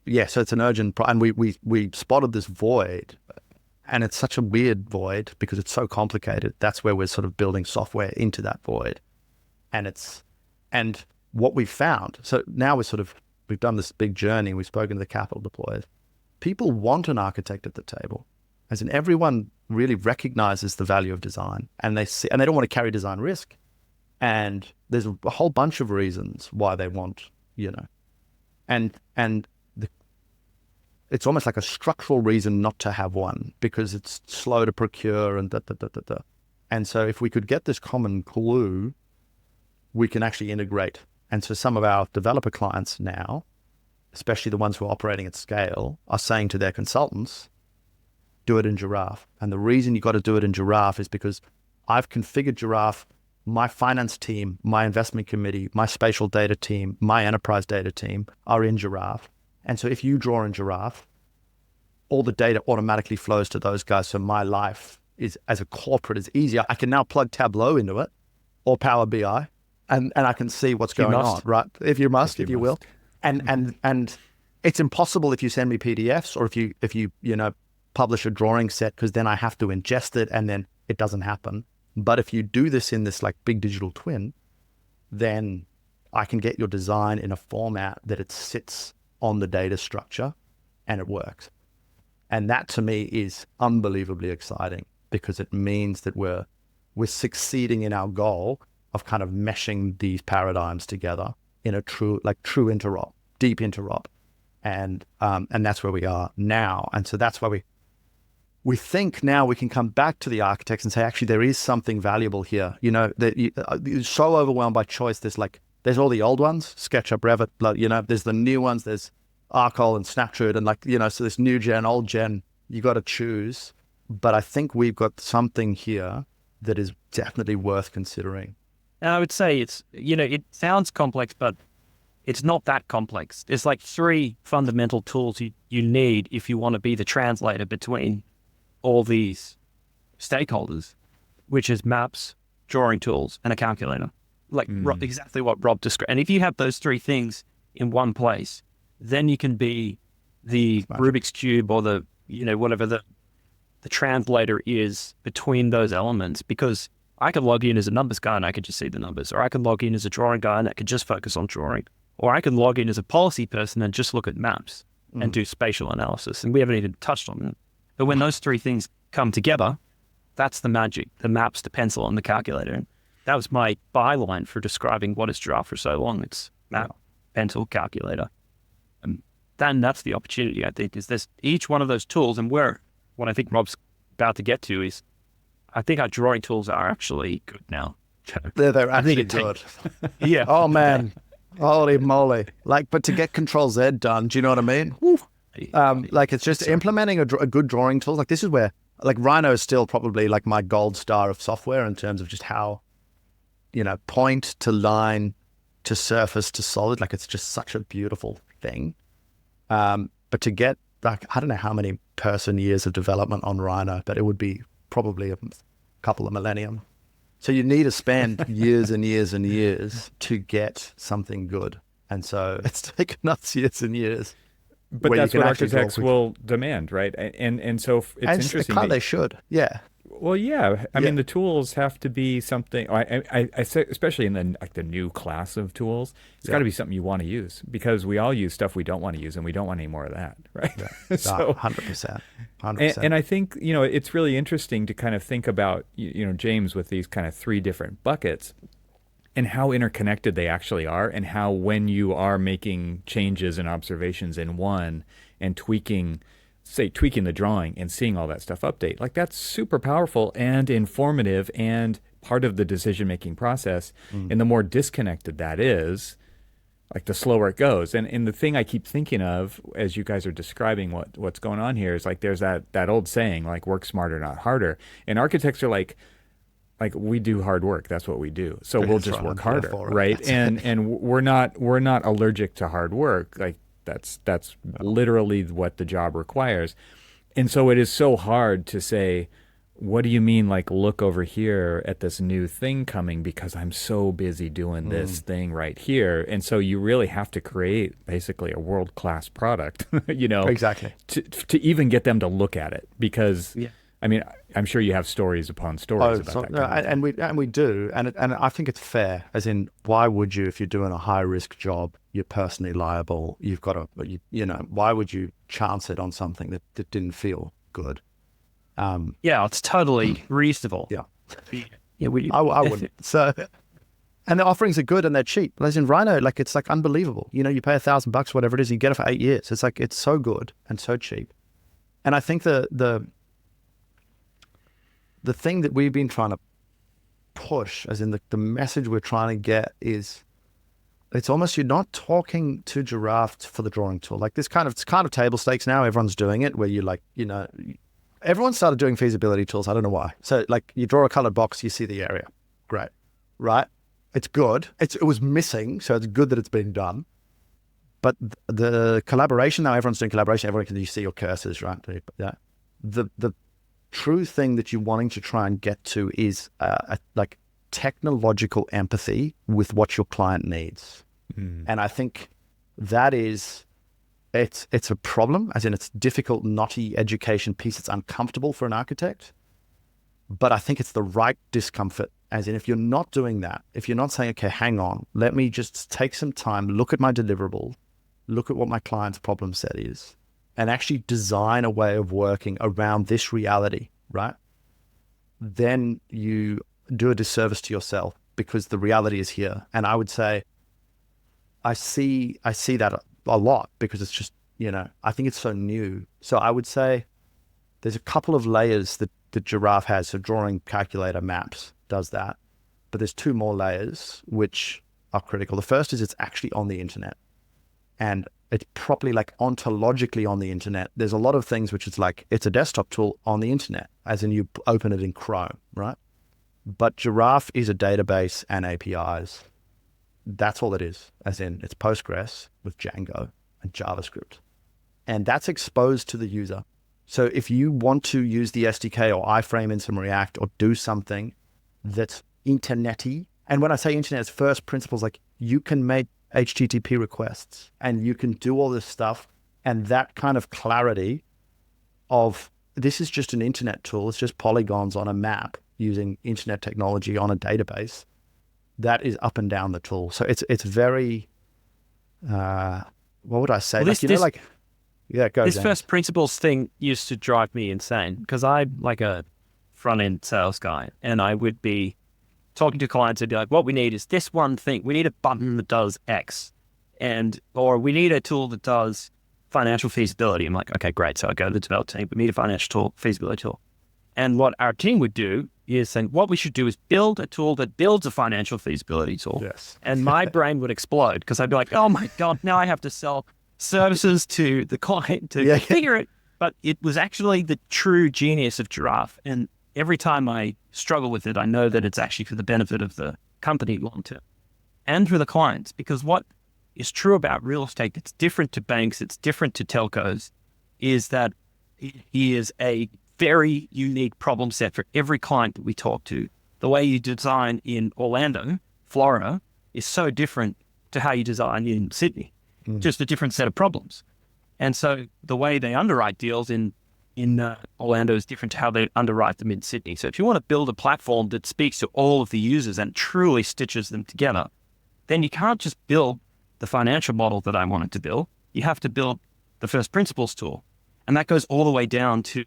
so it's an urgent, and we spotted this void. And it's such a weird void because it's so complicated. That's where we're sort of building software into that void. And what we found, so now we've done this big journey. We've spoken to the capital deployers. People want an architect at the table. As in, everyone really recognizes the value of design, and they don't want to carry design risk. And there's a whole bunch of reasons why they want, and it's almost like a structural reason not to have one because it's slow to procure and And so if we could get this common glue, we can actually integrate. And so some of our developer clients now, especially the ones who are operating at scale, are saying to their consultants, do it in Giraffe. And the reason you got to do it in Giraffe is because I've configured Giraffe, my finance team, my investment committee, my spatial data team, my enterprise data team are in Giraffe. And so if you draw in Giraffe, all the data automatically flows to those guys. So my life is, as a corporate, is easier. I can now plug Tableau into it or Power BI and I can see what's going on, right? If you will. And it's impossible if you send me PDFs or if you publish a drawing set, because then I have to ingest it and then it doesn't happen. But if you do this in this like big digital twin, then I can get your design in a format that it sits on the data structure and it works. And that to me is unbelievably exciting because it means that we're succeeding in our goal of kind of meshing these paradigms together in a true interop, deep interop. And that's where we are now. And so that's why we think now we can come back to the architects and say, actually, there is something valuable here. You're so overwhelmed by choice. There's all the old ones, SketchUp, Revit, there's the new ones, there's Arcol and Snapshot and so this new gen, old gen, you got to choose. But I think we've got something here that is definitely worth considering. And I would say it's, it sounds complex, but it's not that complex. There's like 3 fundamental tools you need if you want to be the translator between all these stakeholders, which is maps, drawing tools, and a calculator. Exactly what Rob described. And if you have those 3 things in one place, then you can be the Rubik's Cube or the, whatever the translator is between those elements. Because I could log in as a numbers guy and I could just see the numbers, or I could log in as a drawing guy and I could just focus on drawing, or I could log in as a policy person and just look at maps and do spatial analysis. And we haven't even touched on that. But when those 3 things come together, that's the magic, the maps, the pencil, and the calculator. And that was my byline for describing what is Giraffe for so long. It's map, pencil, calculator. And then that's the opportunity, I think, is there's each one of those tools. And what I think Rob's about to get to is, I think our drawing tools are actually good now. They're actually good. Yeah. Oh, man. Holy moly. But to get Control Z done, do you know what I mean? Woo. It's just implementing a good drawing tool. This is where like Rhino is still probably like my gold star of software in terms of just how, point to line to surface to solid, like it's just such a beautiful thing. But to get like, I don't know how many person years of development on Rhino, but it would be probably a couple of millennium. So you need to spend years and years and years to get something good. And so it's taken us years and years. But that's what architects will demand, right? And so it's interesting. They should, yeah. Well, yeah. I mean, the tools have to be something. I say, especially in the new class of tools, it's got to be something you want to use, because we all use stuff we don't want to use, and we don't want any more of that, right? Yeah. So 100%. And I think it's really interesting to kind of think about James with these kind of three different buckets, and how interconnected they actually are, and how when you are making changes and observations in one and tweaking the drawing and seeing all that stuff update, like that's super powerful and informative and part of the decision-making process. And the more disconnected that is, like the slower it goes. And the thing I keep thinking of as you guys are describing what's going on here is like there's that old saying, like, work smarter, not harder. And architects are like we do hard work. That's what we do. So we'll just work harder, right? And we're not allergic to hard work. Like that's literally what the job requires. And so it is so hard to say, what do you mean, like, look over here at this new thing coming, because I'm so busy doing this thing right here. And so you really have to create basically a world-class product, Exactly. to even get them to look at it, because I mean, I'm sure you have stories upon stories about that. No, and we do, and I think it's fair. As in, why would you, if you're doing a high risk job, you're personally liable. You've got to, why would you chance it on something that didn't feel good? It's totally reasonable. I wouldn't. So, and the offerings are good and they're cheap. As in Rhino, like it's like unbelievable. You pay $1,000, whatever it is, you get it for 8 years. It's like it's so good and so cheap. And I think the thing that we've been trying to push, as in the message we're trying to get, is it's almost, you're not talking to Giraffe for the drawing tool. Like it's kind of table stakes now. Everyone's doing it, where you like, everyone started doing feasibility tools. I don't know why. So like you draw a colored box, you see the area. Great. Right? It's good. It was missing. So it's good that it's been done. But the collaboration now, everyone's doing collaboration. Everyone can, you see your cursors, right? Yeah. The true thing that you're wanting to try and get to is like technological empathy with what your client needs. And I think that is, it's a problem, as in it's difficult, knotty education piece. It's uncomfortable for an architect, but I think it's the right discomfort. As in, if you're not doing that, if you're not saying, okay, hang on, let me just take some time, look at my deliverable, look at what my client's problem set is, and actually design a way of working around this reality, right? Then you do a disservice to yourself, because the reality is here. And I would say, I see that a lot, because it's just, I think it's so new. So I would say there's a couple of layers that Giraffe has. So drawing calculator maps does that, but there's two more layers which are critical. The first is it's actually on the internet, and it's properly like ontologically on the internet. There's a lot of things which is like, it's a desktop tool on the internet, as in you open it in Chrome, right? But Giraffe is a database and APIs. That's all it is, as in it's Postgres with Django and JavaScript. And that's exposed to the user. So if you want to use the SDK or iframe in some React or do something that's internety, and when I say internet, it's first principles, like you can make HTTP requests and you can do all this stuff, and that kind of clarity of this is just an internet tool, it's just polygons on a map using internet technology on a database, that is up and down the tool. So it's very, what would I say? Well, Go. This James. first principles thing used to drive me insane, because I'm like a front-end sales guy, and I would be talking to clients and be like, what we need is this one thing. We need a button that does X, or we need a tool that does financial feasibility. I'm like, okay, great. So I go to the development team, we need a financial tool, feasibility tool. And what our team would do is saying, what we should do is build a tool that builds a financial feasibility tool. Yes. And my brain would explode, because I'd be like, oh my God, now I have to sell services to the client to configure it. But it was actually the true genius of Giraffe. And every time I struggle with it, I know that it's actually for the benefit of the company long term and for the clients, because what is true about real estate that's different to banks, it's different to telcos, is that it is a very unique problem set for every client that we talk to. The way you design in Orlando, Florida, is so different to how you design in Sydney. Just a different set of problems. And so the way they underwrite deals in Orlando is different to how they underwrite them in Sydney. So if you want to build a platform that speaks to all of the users and truly stitches them together, then you can't just build the financial model that I wanted to build. You have to build the first principles tool. And that goes all the way down to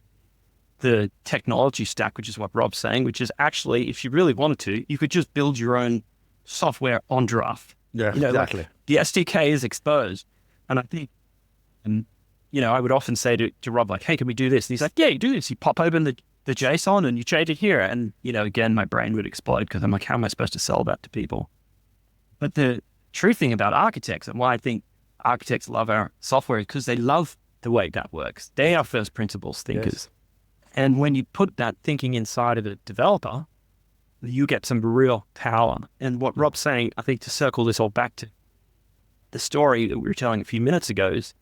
the technology stack, which is what Rob's saying, which is actually, if you really wanted to, you could just build your own software on Giraffe. Yeah, exactly. Like the SDK is exposed. And I think, I would often say to Rob, like, hey, can we do this? And he's like, yeah, you do this. You pop open the JSON and you change it here. And, again, my brain would explode because I'm like, how am I supposed to sell that to people? But the true thing about architects and why I think architects love our software is because they love the way that works. They are first principles thinkers. Yes. And when you put that thinking inside of a developer, you get some real power. And what Rob's saying, I think to circle this all back to the story that we were telling a few minutes ago, is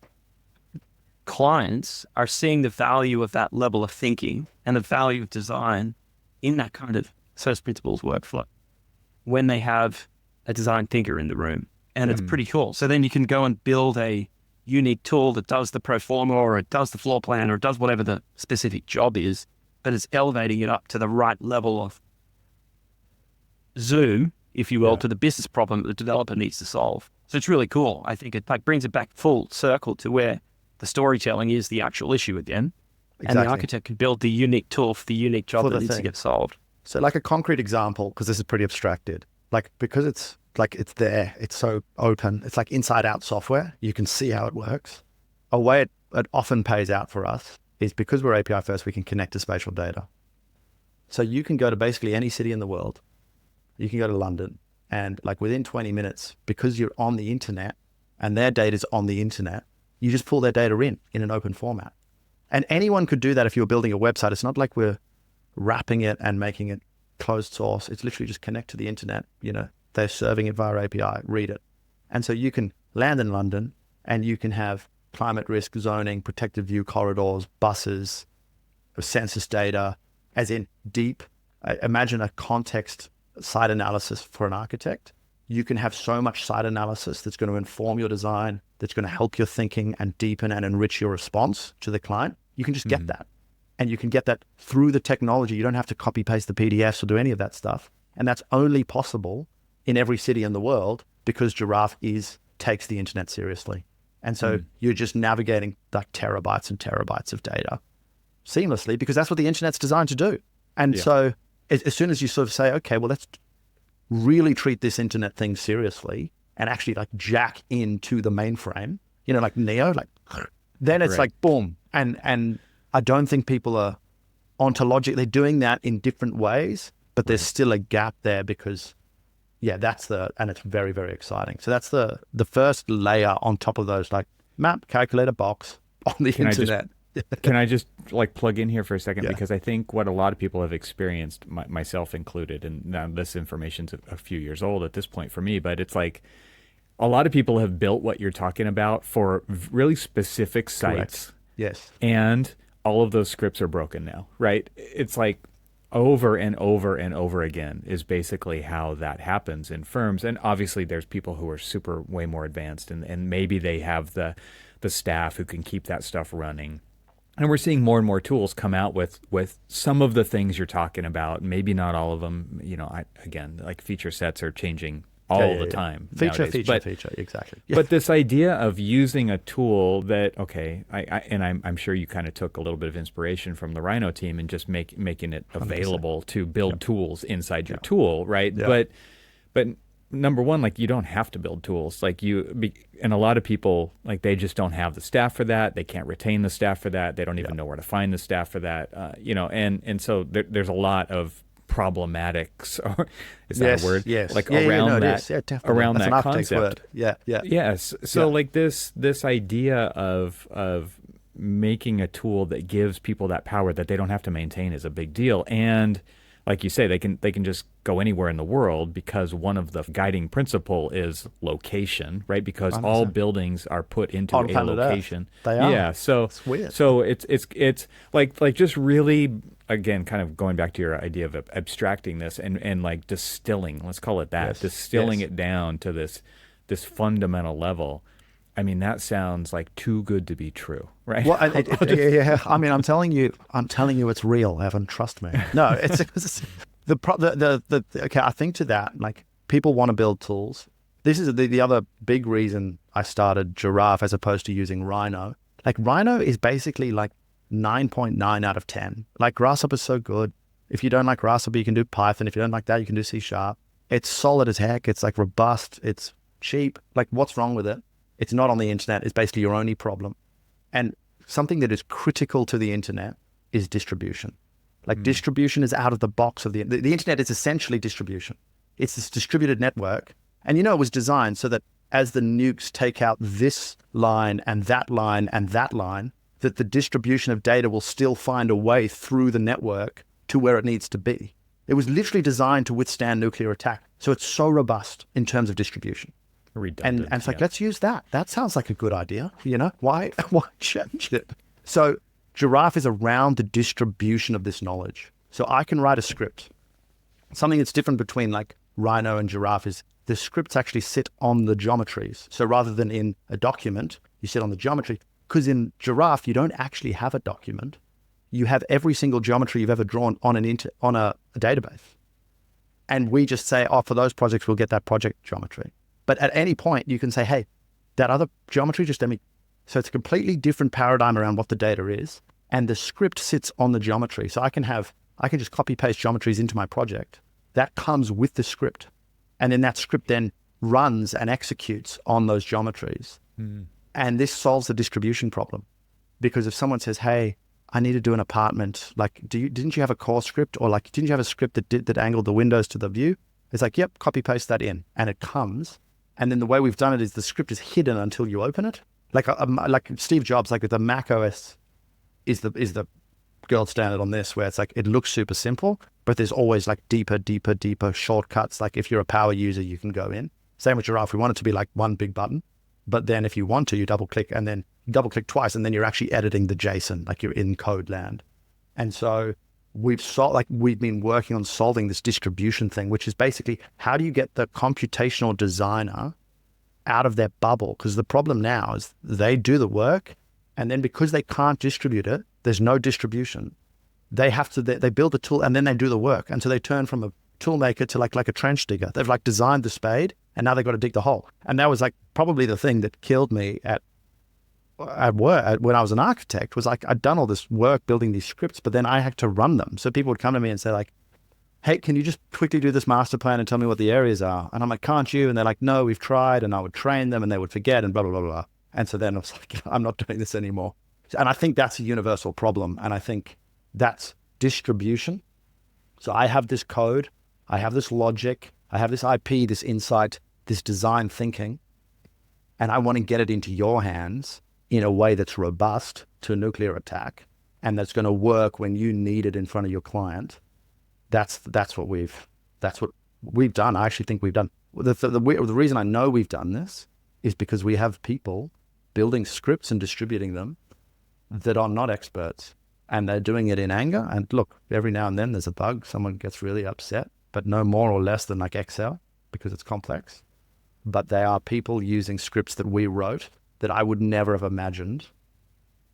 clients are seeing the value of that level of thinking and the value of design in that kind of first principles workflow when they have a design thinker in the room. And it's pretty cool. So then you can go and build a unique tool that does the pro forma, or it does the floor plan, or it does whatever the specific job is, but it's elevating it up to the right level of zoom, if you will, to the business problem that the developer needs to solve. So it's really cool. I think it brings it back full circle to where the storytelling is the actual issue again. Exactly. And the architect can build the unique tool for the unique job that needs to get solved. So like a concrete example, because this is pretty abstracted, because it's there, it's so open, it's like inside out software, you can see how it works. A way it often pays out for us is because we're API first, we can connect to spatial data. So you can go to basically any city in the world. You can go to London, and within 20 minutes, because you're on the internet and their data is on the internet, you just pull their data in an open format. And anyone could do that if you're building a website. It's not like we're wrapping it and making it closed source. It's literally just connect to the internet. They're serving it via API, read it. And so you can land in London and you can have climate risk zoning, protected view corridors, buses, census data, as in deep. Imagine a context site analysis for an architect. You can have so much site analysis that's going to inform your design, that's going to help your thinking and deepen and enrich your response to the client. You can just get that. And you can get that through the technology. You don't have to copy paste the PDFs or do any of that stuff. And that's only possible in every city in the world because Giraffe takes the internet seriously. And so you're just navigating terabytes and terabytes of data seamlessly because that's what the internet's designed to do. And so as soon as you sort of say, okay, well, let's really treat this internet thing seriously and actually jack into the mainframe, like Neo, then it's boom. And I don't think people are ontologic. They're doing that in different ways, but there's still a gap there because and it's very, very exciting. So that's the first layer on top of those, map, calculator, box on the internet. Can I just plug in here for a second? Because I think what a lot of people have experienced, myself included, and now this information's a few years old at this point for me, but it's a lot of people have built what you're talking about for really specific sites. Correct. Yes. And all of those scripts are broken now, right? It's over and over and over again is basically how that happens in firms. And obviously there's people who are way more advanced and maybe they have the staff who can keep that stuff running. And we're seeing more and more tools come out with some of the things you're talking about, maybe not all of them. Feature sets are changing all the time. Feature, exactly. Yeah. But this idea of using a tool that, I'm sure you kind of took a little bit of inspiration from the Rhino team and just making it available 100%. To build tools inside your tool, right? Yeah. But number one, you don't have to build tools. And a lot of people, they just don't have the staff for that. They can't retain the staff for that. They don't even know where to find the staff for that. And so there's a lot of problematics, or is that a word? Yes. Around that, definitely. around That's that concept. Word. Yeah. Yes. So this idea of making a tool that gives people that power that they don't have to maintain is a big deal. And like you say, they can just go anywhere in the world because one of the guiding principle is location, right? Because all 100%. buildings are put into On a planet Earth. location. They are. Yeah, so It's weird. so it's like just really, again, kind of going back to your idea of abstracting this and like distilling, let's call it that, Yes. distilling Yes. it down to this fundamental level. I mean, that sounds like too good to be true, right? Well, yeah. I mean, I'm telling you, it's real, Evan. Trust me. No, it's okay. I think to that, like, people want to build tools. This is the other big reason I started Giraffe as opposed to using Rhino. Like, Rhino is basically like 9.9 out of 10. Like, Grasshopper is so good. If you don't like Grasshopper, you can do Python. If you don't like that, you can do C#. It's solid as heck. It's like robust. It's cheap. Like, what's wrong with it? It's not on the internet. It's basically your only problem. And something that is critical to the internet is distribution. Like, distribution is out of the box of the internet is essentially distribution. It's this distributed network. And it was designed so that as the nukes take out this line and that line and that line, that the distribution of data will still find a way through the network to where it needs to be. It was literally designed to withstand nuclear attack. So it's so robust in terms of distribution. Redundant, And it's like, let's use that. That sounds like a good idea. Why change it? So Giraffe is around the distribution of this knowledge. So I can write a script. Something that's different between like Rhino and Giraffe is the scripts actually sit on the geometries. So rather than in a document, you sit on the geometry. Because in Giraffe, you don't actually have a document. You have every single geometry you've ever drawn on a database. And we just say, for those projects, we'll get that project geometry. But at any point, you can say, hey, that other geometry, just let me. So it's a completely different paradigm around what the data is. And the script sits on the geometry. So I can just copy paste geometries into my project. That comes with the script. And then that script then runs and executes on those geometries. And this solves the distribution problem. Because if someone says, hey, I need to do an apartment, like, didn't you have a core script? Or like, didn't you have a script that angled the windows to the view? It's like, yep, copy paste that in. And it comes. And then the way we've done it is the script is hidden until you open it. Like Steve Jobs, like with the Mac OS is the gold standard on this, where it's like, it looks super simple, but there's always like deeper shortcuts. Like if you're a power user, you can go in. Same with Giraffe. We want it to be like one big button, but then if you want to, you double click and then double click twice, and then you're actually editing the JSON, like you're in code land. And so we've been working on solving this distribution thing, which is basically, how do you get the computational designer out of their bubble? Because the problem now is they do the work, and then because they can't distribute it, there's no distribution. They have to, they build the tool and then they do the work. And so they turn from a tool maker to like a trench digger. They've like designed the spade and now they've got to dig the hole. And that was like probably the thing that killed me at work when I was an architect, was like, I'd done all this work building these scripts, but then I had to run them. So people would come to me and say like, hey, can you just quickly do this master plan and tell me what the areas are? And I'm like, can't you? And they're like, no, we've tried. And I would train them and they would forget and blah, blah, blah, blah. And so then I was like, I'm not doing this anymore. And I think that's a universal problem. And I think that's distribution. So I have this code, I have this logic, I have this IP, this insight, this design thinking, and I want to get it into your hands in a way that's robust to a nuclear attack and that's going to work when you need it in front of your client. That's what we've done. I actually think we've done. The reason I know we've done this is because we have people building scripts and distributing them that are not experts, and they're doing it in anger. And look, every now and then there's a bug, someone gets really upset, but no more or less than like Excel, because it's complex. But they are people using scripts that we wrote that I would never have imagined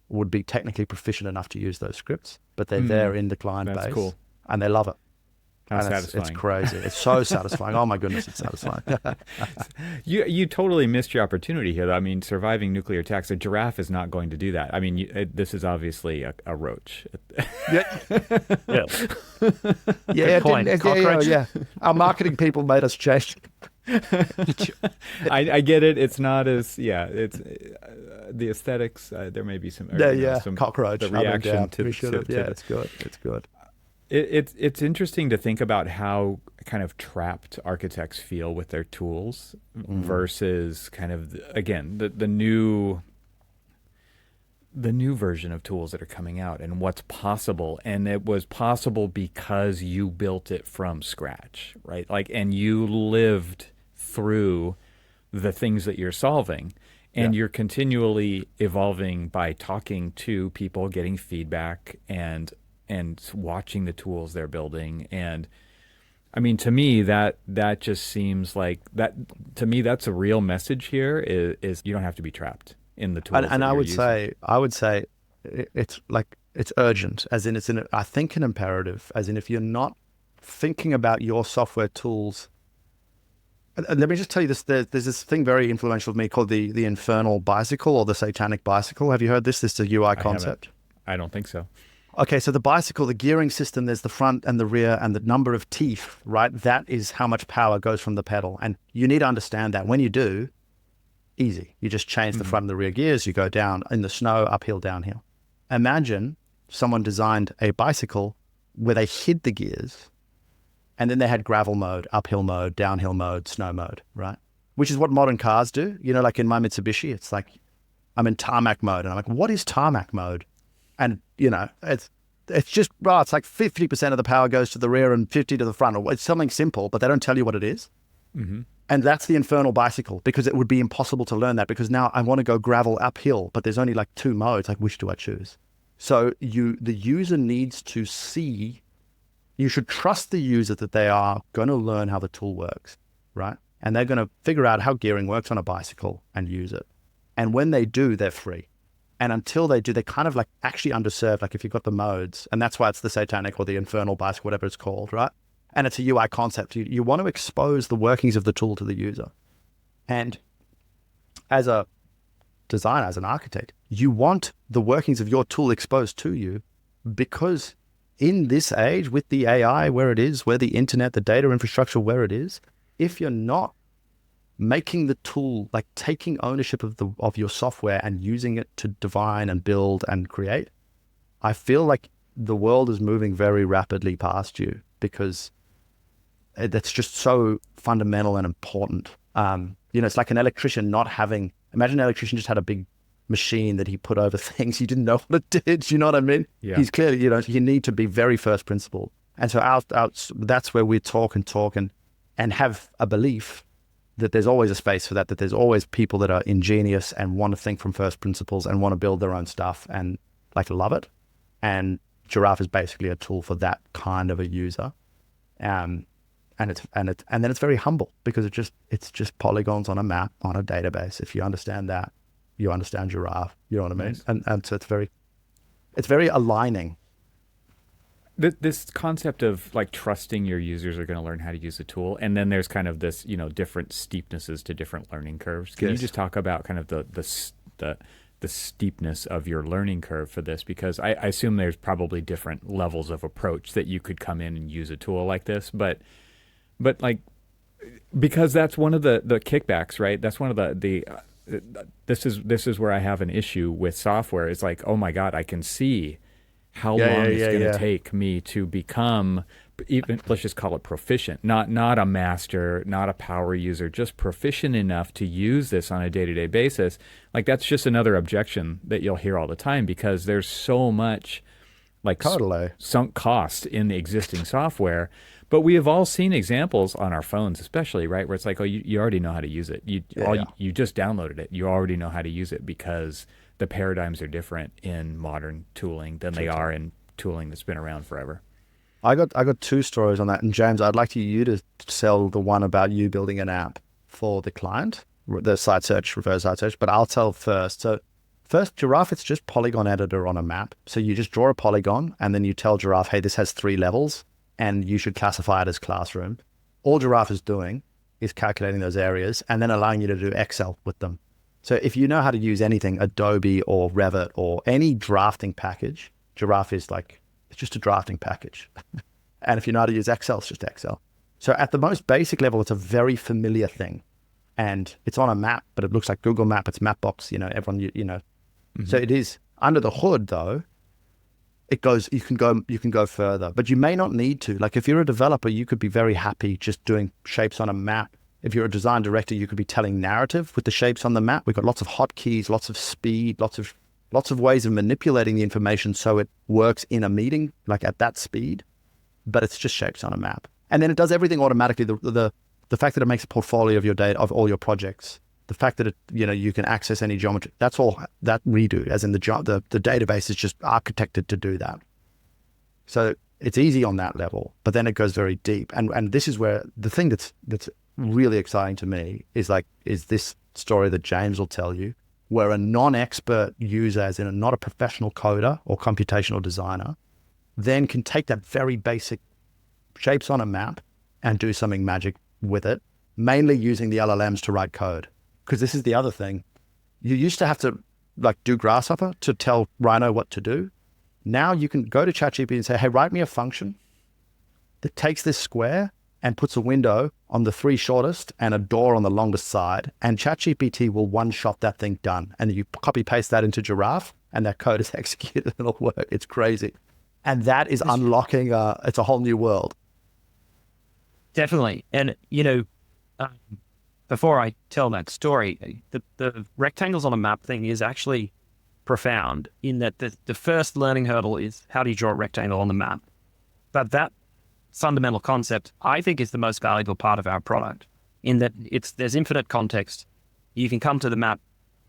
would be technically proficient enough to use those scripts, but they're there in the client base. Cool. And they love it. How and satisfying. It's crazy. It's so satisfying. Oh my goodness, it's satisfying. You totally missed your opportunity here, though. I mean, surviving nuclear attacks, a giraffe is not going to do that. I mean, this is obviously a roach. Yeah. Good point. Cockroach. Yeah. Our marketing people made us change. I get it. It's not as, it's the aesthetics. There may be some, some cockroach. the reaction to, it's good. It's good. It's interesting to think about how kind of trapped architects feel with their tools versus kind of, again, the the new version of tools that are coming out and what's possible. And it was possible because you built it from scratch, right? Like, and you lived through the things that you're solving. And you're continually evolving by talking to people, getting feedback, and watching the tools they're building. And I mean, to me, that just seems like that. To me, that's a real message here. Is you don't have to be trapped in the tools. And that I you're would using. say, it's like it's urgent, as in I think an imperative, as in if you're not thinking about your software tools. Let me just tell you this. There's this thing very influential to me called the infernal bicycle or the satanic bicycle. Have you heard this? This is a UI concept. I don't think so. Okay, so the bicycle, the gearing system, there's the front and the rear and the number of teeth, right? That is how much power goes from the pedal. And you need to understand that. When you do, easy. You just change the front and the rear gears. You go down in the snow, uphill, downhill. Imagine someone designed a bicycle where they hid the gears and then they had gravel mode, uphill mode, downhill mode, snow mode, right? Which is what modern cars do. You know, like in my Mitsubishi, it's like I'm in tarmac mode. And I'm like, what is tarmac mode? And, you know, it's just, well, it's like 50% of the power goes to the rear and 50 to the front. Or it's something simple, but they don't tell you what it is. Mm-hmm. And that's the infernal bicycle, because it would be impossible to learn that, because now I want to go gravel uphill, but there's only like 2 modes. Like, which do I choose? So the user needs to see, you should trust the user that they are going to learn how the tool works, right? And they're going to figure out how gearing works on a bicycle and use it. And when they do, they're free. And until they do, they're kind of like actually underserved, like if you've got the modes. And that's why it's the satanic or the infernal bicycle, whatever it's called, right? And it's a UI concept. You want to expose the workings of the tool to the user. And as a designer, as an architect, you want the workings of your tool exposed to you, because in this age, with the AI where it is, where the internet, the data infrastructure where it is, if you're not making the tool, like taking ownership of your software and using it to divine and build and create, I feel like the world is moving very rapidly past you, because that's just so fundamental and important. You know, it's like an electrician not having, imagine an electrician just had a big machine that he put over things. He didn't know what it did. You know what I mean? Yeah. He's clearly, you know, you need to be very first principle. And so that's where we talk and have a belief that there's always a space for that there's always people that are ingenious and want to think from first principles and want to build their own stuff and like love it. And Giraffe is basically a tool for that kind of a user. And then it's very humble, because it's just polygons on a map on a database. If you understand that, you understand Giraffe. You know what I mean? Nice. And so it's very aligning. This concept of like trusting your users are going to learn how to use the tool, and then there's kind of this, you know, different steepnesses to different learning curves. Can you just talk about kind of the steepness of your learning curve for this? Because I assume there's probably different levels of approach that you could come in and use a tool like this, but like, because that's one of the kickbacks, right? That's one of the this is where I have an issue with software. It's like, oh my God, I can see how long it's going to take me to become, even, let's just call it proficient, not a master, not a power user, just proficient enough to use this on a day-to-day basis. Like, that's just another objection that you'll hear all the time, because there's so much like sunk cost in the existing software. But we have all seen examples on our phones, especially, right, where it's like, oh, you already know how to use it. You just downloaded it. You already know how to use it, because the paradigms are different in modern tooling than they are in tooling that's been around forever. I got 2 stories on that. And James, I'd like you to sell the one about you building an app for the client, the site search, reverse site search, but I'll tell first. So first, Giraffe, it's just polygon editor on a map. So you just draw a polygon and then you tell Giraffe, hey, this has 3 levels and you should classify it as classroom. All Giraffe is doing is calculating those areas and then allowing you to do Excel with them. So if you know how to use anything, Adobe or Revit or any drafting package, Giraffe is like, it's just a drafting package. And if you know how to use Excel, it's just Excel. So at the most basic level, it's a very familiar thing. And it's on a map, but it looks like Google Map, it's Mapbox, you know, everyone, you know. Mm-hmm. So it is. Under the hood though, it goes, you can go further, but you may not need to. Like if you're a developer, you could be very happy just doing shapes on a map. If you're a design director, you could be telling narrative with the shapes on the map. We've got lots of hotkeys, lots of speed, lots of lots of ways of manipulating the information so it works in a meeting, like at that speed, but it's just shapes on a map. And then it does everything automatically. The fact that it makes a portfolio of your data, of all your projects, the fact that it, you can access any geometry, that's all that redo, as in the database is just architected to do that. So it's easy on that level, but then it goes very deep. And this is where the thing that's really exciting to me is this story that James will tell you, where a non-expert user, as in not a professional coder or computational designer, then can take that very basic shapes on a map and do something magic with it, mainly using the LLMs to write code. Because this is the other thing. You used to have to do Grasshopper to tell Rhino what to do. Now you can go to ChatGPT and say, hey, write me a function that takes this square and puts a window on the 3 shortest and a door on the longest side. And ChatGPT will one-shot that thing done. And you copy-paste that into Giraffe and that code is executed and it'll work. It's crazy. And that is unlocking, it's a whole new world. Definitely. And, before I tell that story, the rectangles on a map thing is actually profound in that the first learning hurdle is how do you draw a rectangle on the map? But that fundamental concept, I think, is the most valuable part of our product in that there's infinite context. You can come to the map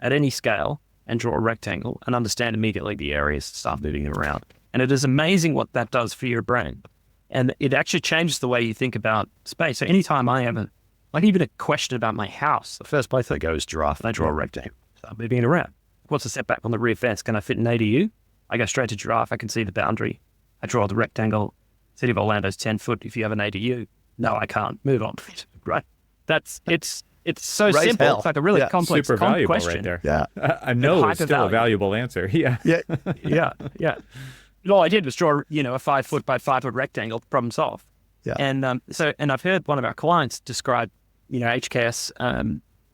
at any scale and draw a rectangle and understand immediately the areas, start moving them around. And it is amazing what that does for your brain. And it actually changes the way you think about space. So anytime I have even a question about my house, the first place I go is Giraffe, and I draw a rectangle, start moving it around. What's the setback on the rear fence? Can I fit an ADU? I go straight to Giraffe. I can see the boundary. I draw the rectangle. City of Orlando's 10 foot. If you have an ADU, no, I can't. Move on. Right? It's so Right simple. hell. It's like a really complex Super valuable question. right there. Yeah. I know it's hyper still a value. valuable answer. Yeah. Yeah. All I did was draw, a 5 foot by 5 foot rectangle, problem solved. Yeah. And I've heard one of our clients describe, HKS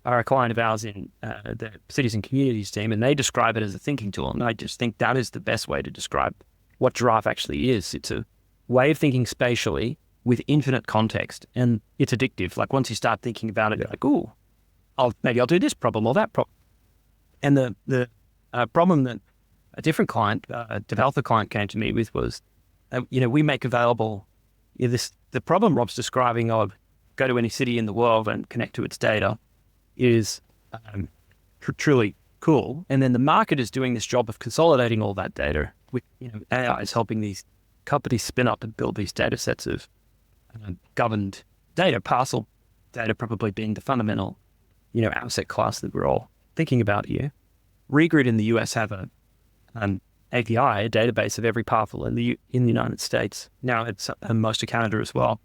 are a client of ours in the cities and communities team, and they describe it as a thinking tool. And I just think that is the best way to describe what Giraffe actually is. It's a way of thinking spatially with infinite context, and it's addictive. Like once you start thinking about it, you're like, ooh, maybe I'll do this problem or that problem. And the problem that a different client, a developer client, came to me with was, we make available the problem Rob's describing of go to any city in the world and connect to its data is truly cool. And then the market is doing this job of consolidating all that data. With AI is helping these companies spin up and build these data sets of governed data, parcel data probably being the fundamental, asset class that we're all thinking about here. Regrid in the US have an API, a database of every parcel in the United States. Now it's most of Canada as well,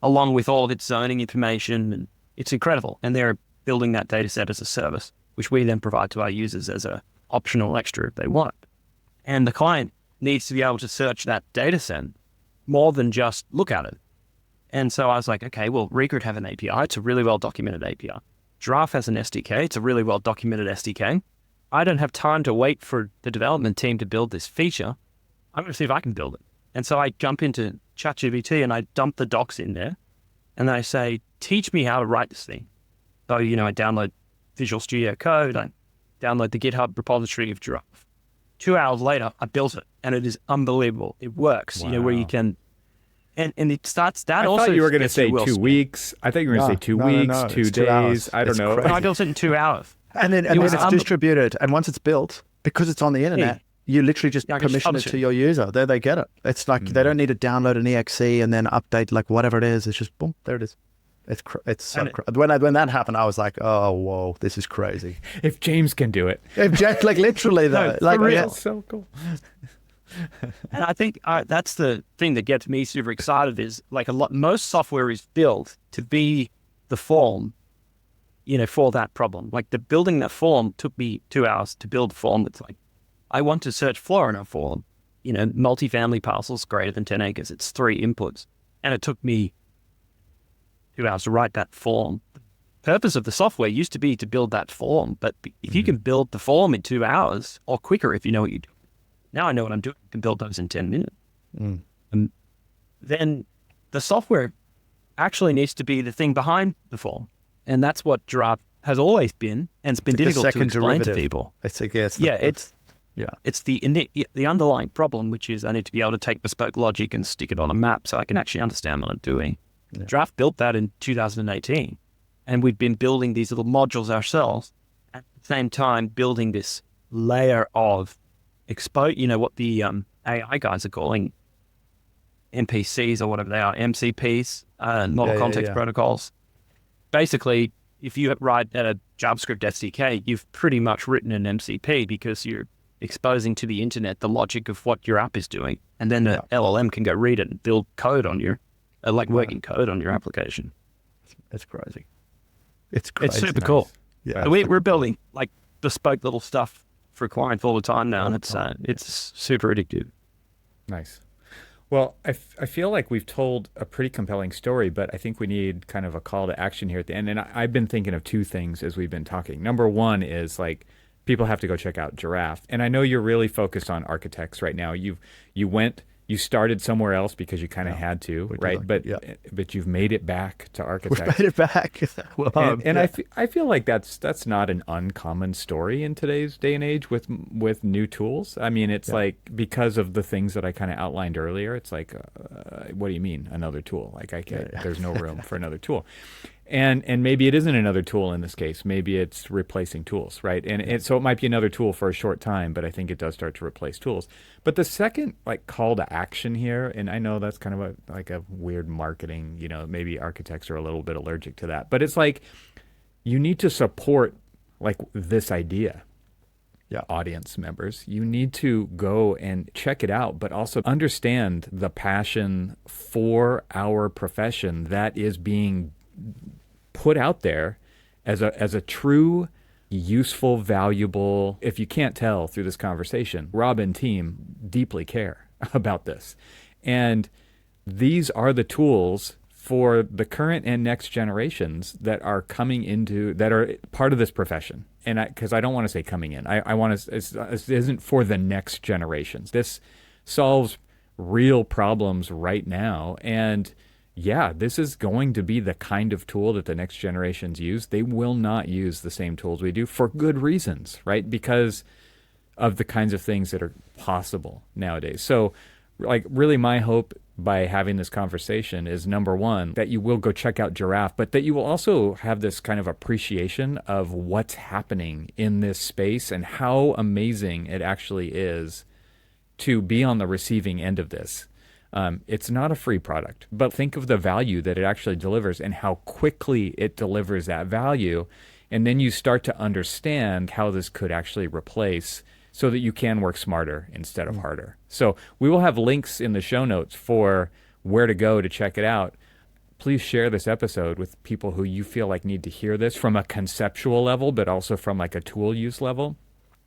along with all of its zoning information, and it's incredible. And they're building that data set as a service, which we then provide to our users as a optional extra if they want. And the client needs to be able to search that data set more than just look at it. And so I was like, okay, well, Regrid have an API. It's a really well documented API. Giraffe has an SDK. It's a really well documented SDK. I don't have time to wait for the development team to build this feature. I'm going to see if I can build it. And so I jump into ChatGPT and I dump the docs in there and I say, teach me how to write this thing. So, I download Visual Studio Code. I download the GitHub repository of Giraffe. 2 hours later, I built it and it is unbelievable. It works, Wow. Where you can, and it starts, that I also thought you were going to gets say well 2 spent. weeks. I thought you were going to say 2 weeks, No, 2 it's 2 days. hours. I don't It's know. crazy. No, I built it in 2 hours. And then was it's distributed. And once it's built, because it's on the internet, you literally just I can permission it publish to it. your user. There they get it. It's like they don't need to download an exe and then update whatever it is. It's just boom, there it is. It's so when that happened, I was like, oh whoa, this is crazy. If James can do it. If Jack, literally though, for real. That's so cool. And I think that's the thing that gets me super excited is most software is built to be the form, for that problem. Like building that form took me 2 hours to build a form that's like, I want to search flora in a form, multifamily parcels greater than 10 acres. It's 3 inputs. And it took me 2 hours to write that form. The purpose of the software used to be to build that form. But if you can build the form in 2 hours or quicker, if you know what you do. Now I know what I'm doing. I can build those in 10 minutes. And then the software actually needs to be the thing behind the form. And that's what Giraffe has always been. And it's been like a difficult to second explain to derivative. people. It's like, Yeah. It's the underlying problem, which is I need to be able to take bespoke logic and stick it on a map so I can actually understand what I'm doing. Yeah. Giraffe built that in 2018, and we've been building these little modules ourselves at the same time, building this layer of what the AI guys are calling MPCs or whatever they are, MCPs, model context protocols. Basically, if you write a JavaScript SDK, you've pretty much written an MCP because you're exposing to the internet the logic of what your app is doing. And then the LLM can go read it and build code on your, working code on your application. It's crazy. It's crazy. It's super cool. Yeah. We're building like bespoke little stuff for clients all the time now, and it's super addictive. Nice. Well, I feel like we've told a pretty compelling story, but I think we need kind of a call to action here at the end. And I've been thinking of two things as we've been talking. Number one is like people have to go check out Giraffe. And I know you're really focused on architects right now. You started somewhere else because you kind of had to, right? But you've made it back to architects. We've made it back. I feel like that's not an uncommon story in today's day and age with new tools. I mean, it's like because of the things that I kind of outlined earlier. It's like, what do you mean another tool? Like there's no room for another tool. And maybe it isn't another tool in this case. Maybe it's replacing tools, right? And so it might be another tool for a short time, but I think it does start to replace tools. But the second like call to action here, and I know that's kind of a weird marketing, maybe architects are a little bit allergic to that, but it's like you need to support like this idea. Yeah, audience members, you need to go and check it out, but also understand the passion for our profession that is being put out there as a true, useful, valuable. If you can't tell through this conversation, Rob and team deeply care about this. And these are the tools for the current and next generations that are that are part of this profession. And because I don't want to say coming in, I want to, it isn't for the next generations. This solves real problems right now. And yeah, this is going to be the kind of tool that the next generations use. They will not use the same tools we do for good reasons, right? Because of the kinds of things that are possible nowadays. So like really my hope by having this conversation is number one, that you will go check out Giraffe, but that you will also have this kind of appreciation of what's happening in this space and how amazing it actually is to be on the receiving end of this. It's not a free product, but think of the value that it actually delivers and how quickly it delivers that value. And then you start to understand how this could actually replace so that you can work smarter instead of harder. So we will have links in the show notes for where to go to check it out. Please share this episode with people who you feel like need to hear this from a conceptual level, but also from like a tool use level.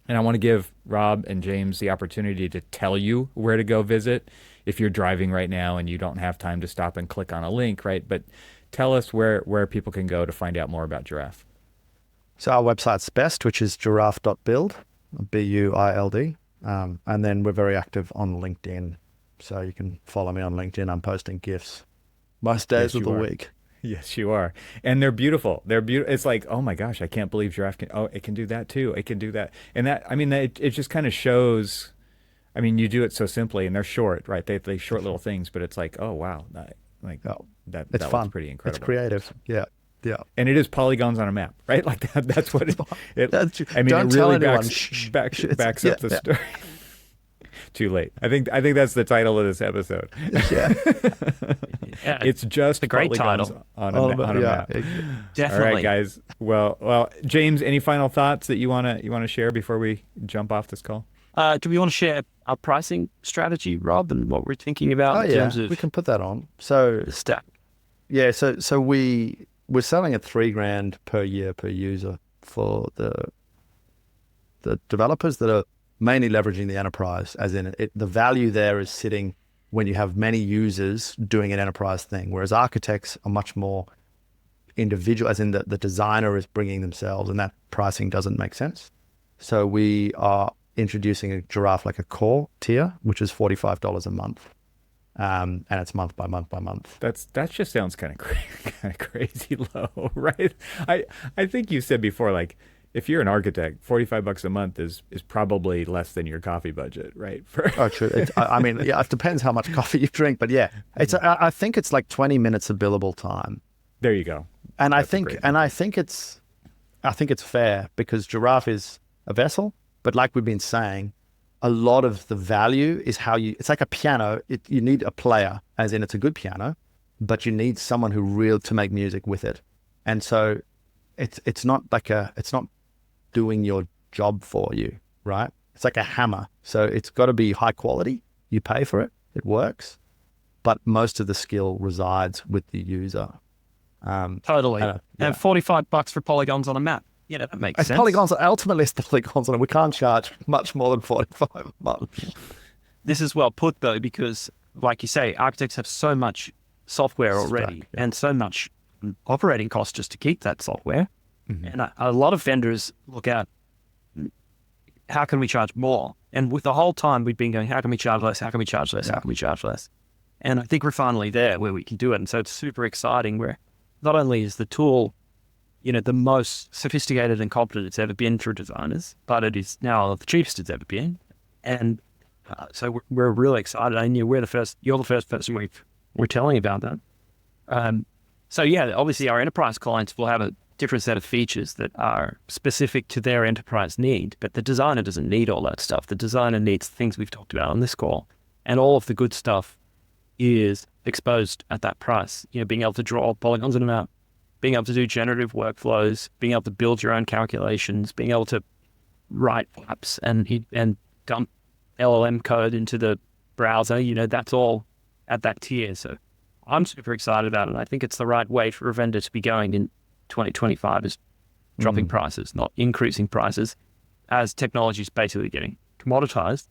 And I want to give Rob and James the opportunity to tell you where to go visit if you're driving right now and you don't have time to stop and click on a link, right? But tell us where people can go to find out more about Giraffe. So our website's best, which is giraffe.build, BUILD. And then we're very active on LinkedIn. So you can follow me on LinkedIn. I'm posting GIFs most days of the week. Yes, you are. And they're beautiful. It's like, oh my gosh, I can't believe Giraffe it can do that too. It can do that. And that, I mean, it just kind of shows, I mean, you do it so simply and they're short, right? They short little things, but it's like, oh wow. That fun. looks pretty incredible. It's creative. Yeah. Yeah. And it is polygons on a map, right? Like that's what it I mean, don't it tell really anyone. backs up the story. Too late. I think that's the title of this episode. Yeah. It's just a great polygons title on a map. Definitely. All right, guys. Well, James, any final thoughts that you wanna share before we jump off this call? Do we want to share our pricing strategy, Rob, and what we're thinking about in terms of we can put that on. So the stack? Yeah. So we're selling at $3,000 per year per user for the developers that are mainly leveraging the enterprise, as in the value there is sitting when you have many users doing an enterprise thing, whereas architects are much more individual, as in the designer is bringing themselves, and that pricing doesn't make sense. So we are introducing a Giraffe like a core tier, which is $45 a month. And it's month by month by month. That just sounds kind of crazy low, right? I think you said before, like, if you're an architect, $45 a month is probably less than your coffee budget, right? Oh, true. I mean, yeah, it depends how much coffee you drink, but yeah, I think it's like 20 minutes of billable time. There you go. And That's a great number. I think it's fair because Giraffe is a vessel, but like we've been saying, a lot of the value is it's like a piano. You need a player, as in it's a good piano, but you need someone to make music with it. And so it's not doing your job for you, right? It's like a hammer. So it's got to be high quality. You pay for it. It works. But most of the skill resides with the user. Totally. Yeah. And $45 for polygons on a map. Yeah, that makes sense. Polygons, ultimately it's the polygons, and we can't charge much more than 45 a month. This is well put, though, because, like you say, architects have so much software already and so much operating costs just to keep that software. Mm-hmm. And a lot of vendors look at how can we charge more? And with the whole time we've been going, how can we charge less? How can we charge less? How can we charge less? And I think we're finally there where we can do it. And so it's super exciting where not only is the tool, the most sophisticated and competent it's ever been for designers, but it is now the cheapest it's ever been. And so we're really excited. And you're the first person we're telling about that. So yeah, obviously our enterprise clients will have a different set of features that are specific to their enterprise need, but the designer doesn't need all that stuff. The designer needs things we've talked about on this call, and all of the good stuff is exposed at that price. Being able to draw polygons in a map, being able to do generative workflows, being able to build your own calculations, being able to write apps and dump LLM code into the browser, that's all at that tier. So I'm super excited about it. I think it's the right way for a vendor to be going in 2025 is dropping prices, not increasing prices, as technology is basically getting commoditized.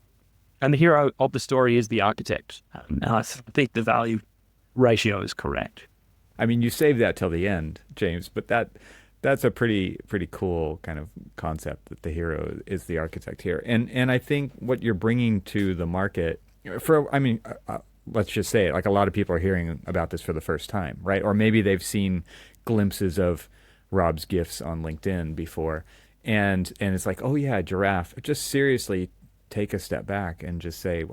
And the hero of the story is the architect. And I think the value ratio is correct. I mean, you saved that till the end, James, but that's a pretty cool kind of concept that the hero is the architect here. And I think what you're bringing to the market let's just say it, like a lot of people are hearing about this for the first time, right? Or maybe they've seen glimpses of Rob's gifts on LinkedIn before. And it's like, oh yeah, Giraffe. Just seriously take a step back and just say,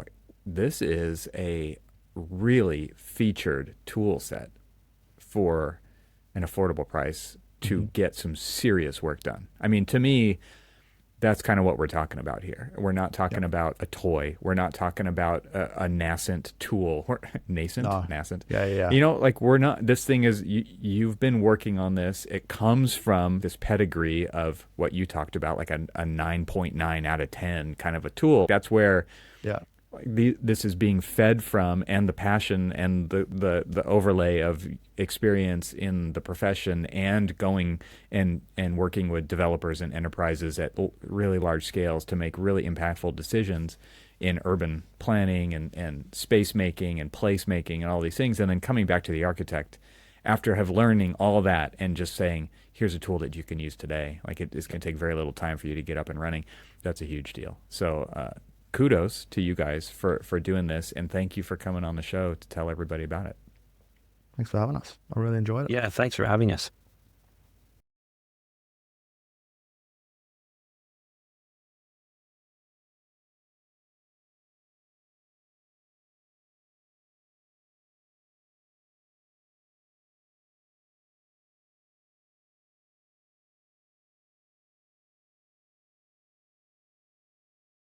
this is a really featured tool set for an affordable price to get some serious work done. I mean, to me, that's kind of what we're talking about here. We're not talking about a toy. We're not talking about a nascent tool. Nascent. Yeah. We're not, this thing is, you've been working on this. It comes from this pedigree of what you talked about, like a 9.9 out of 10 kind of a tool. That's where this is being fed from, and the passion and the overlay of experience in the profession, and going and working with developers and enterprises at really large scales to make really impactful decisions in urban planning and space making and place making and all these things, and then coming back to the architect after learning all that and just saying, here's a tool that you can use today. Like it's going to take very little time for you to get up and running. That's a huge deal. So kudos to you guys for doing this, and thank you for coming on the show to tell everybody about it. Thanks for having us. I really enjoyed it. Yeah, thanks for having us.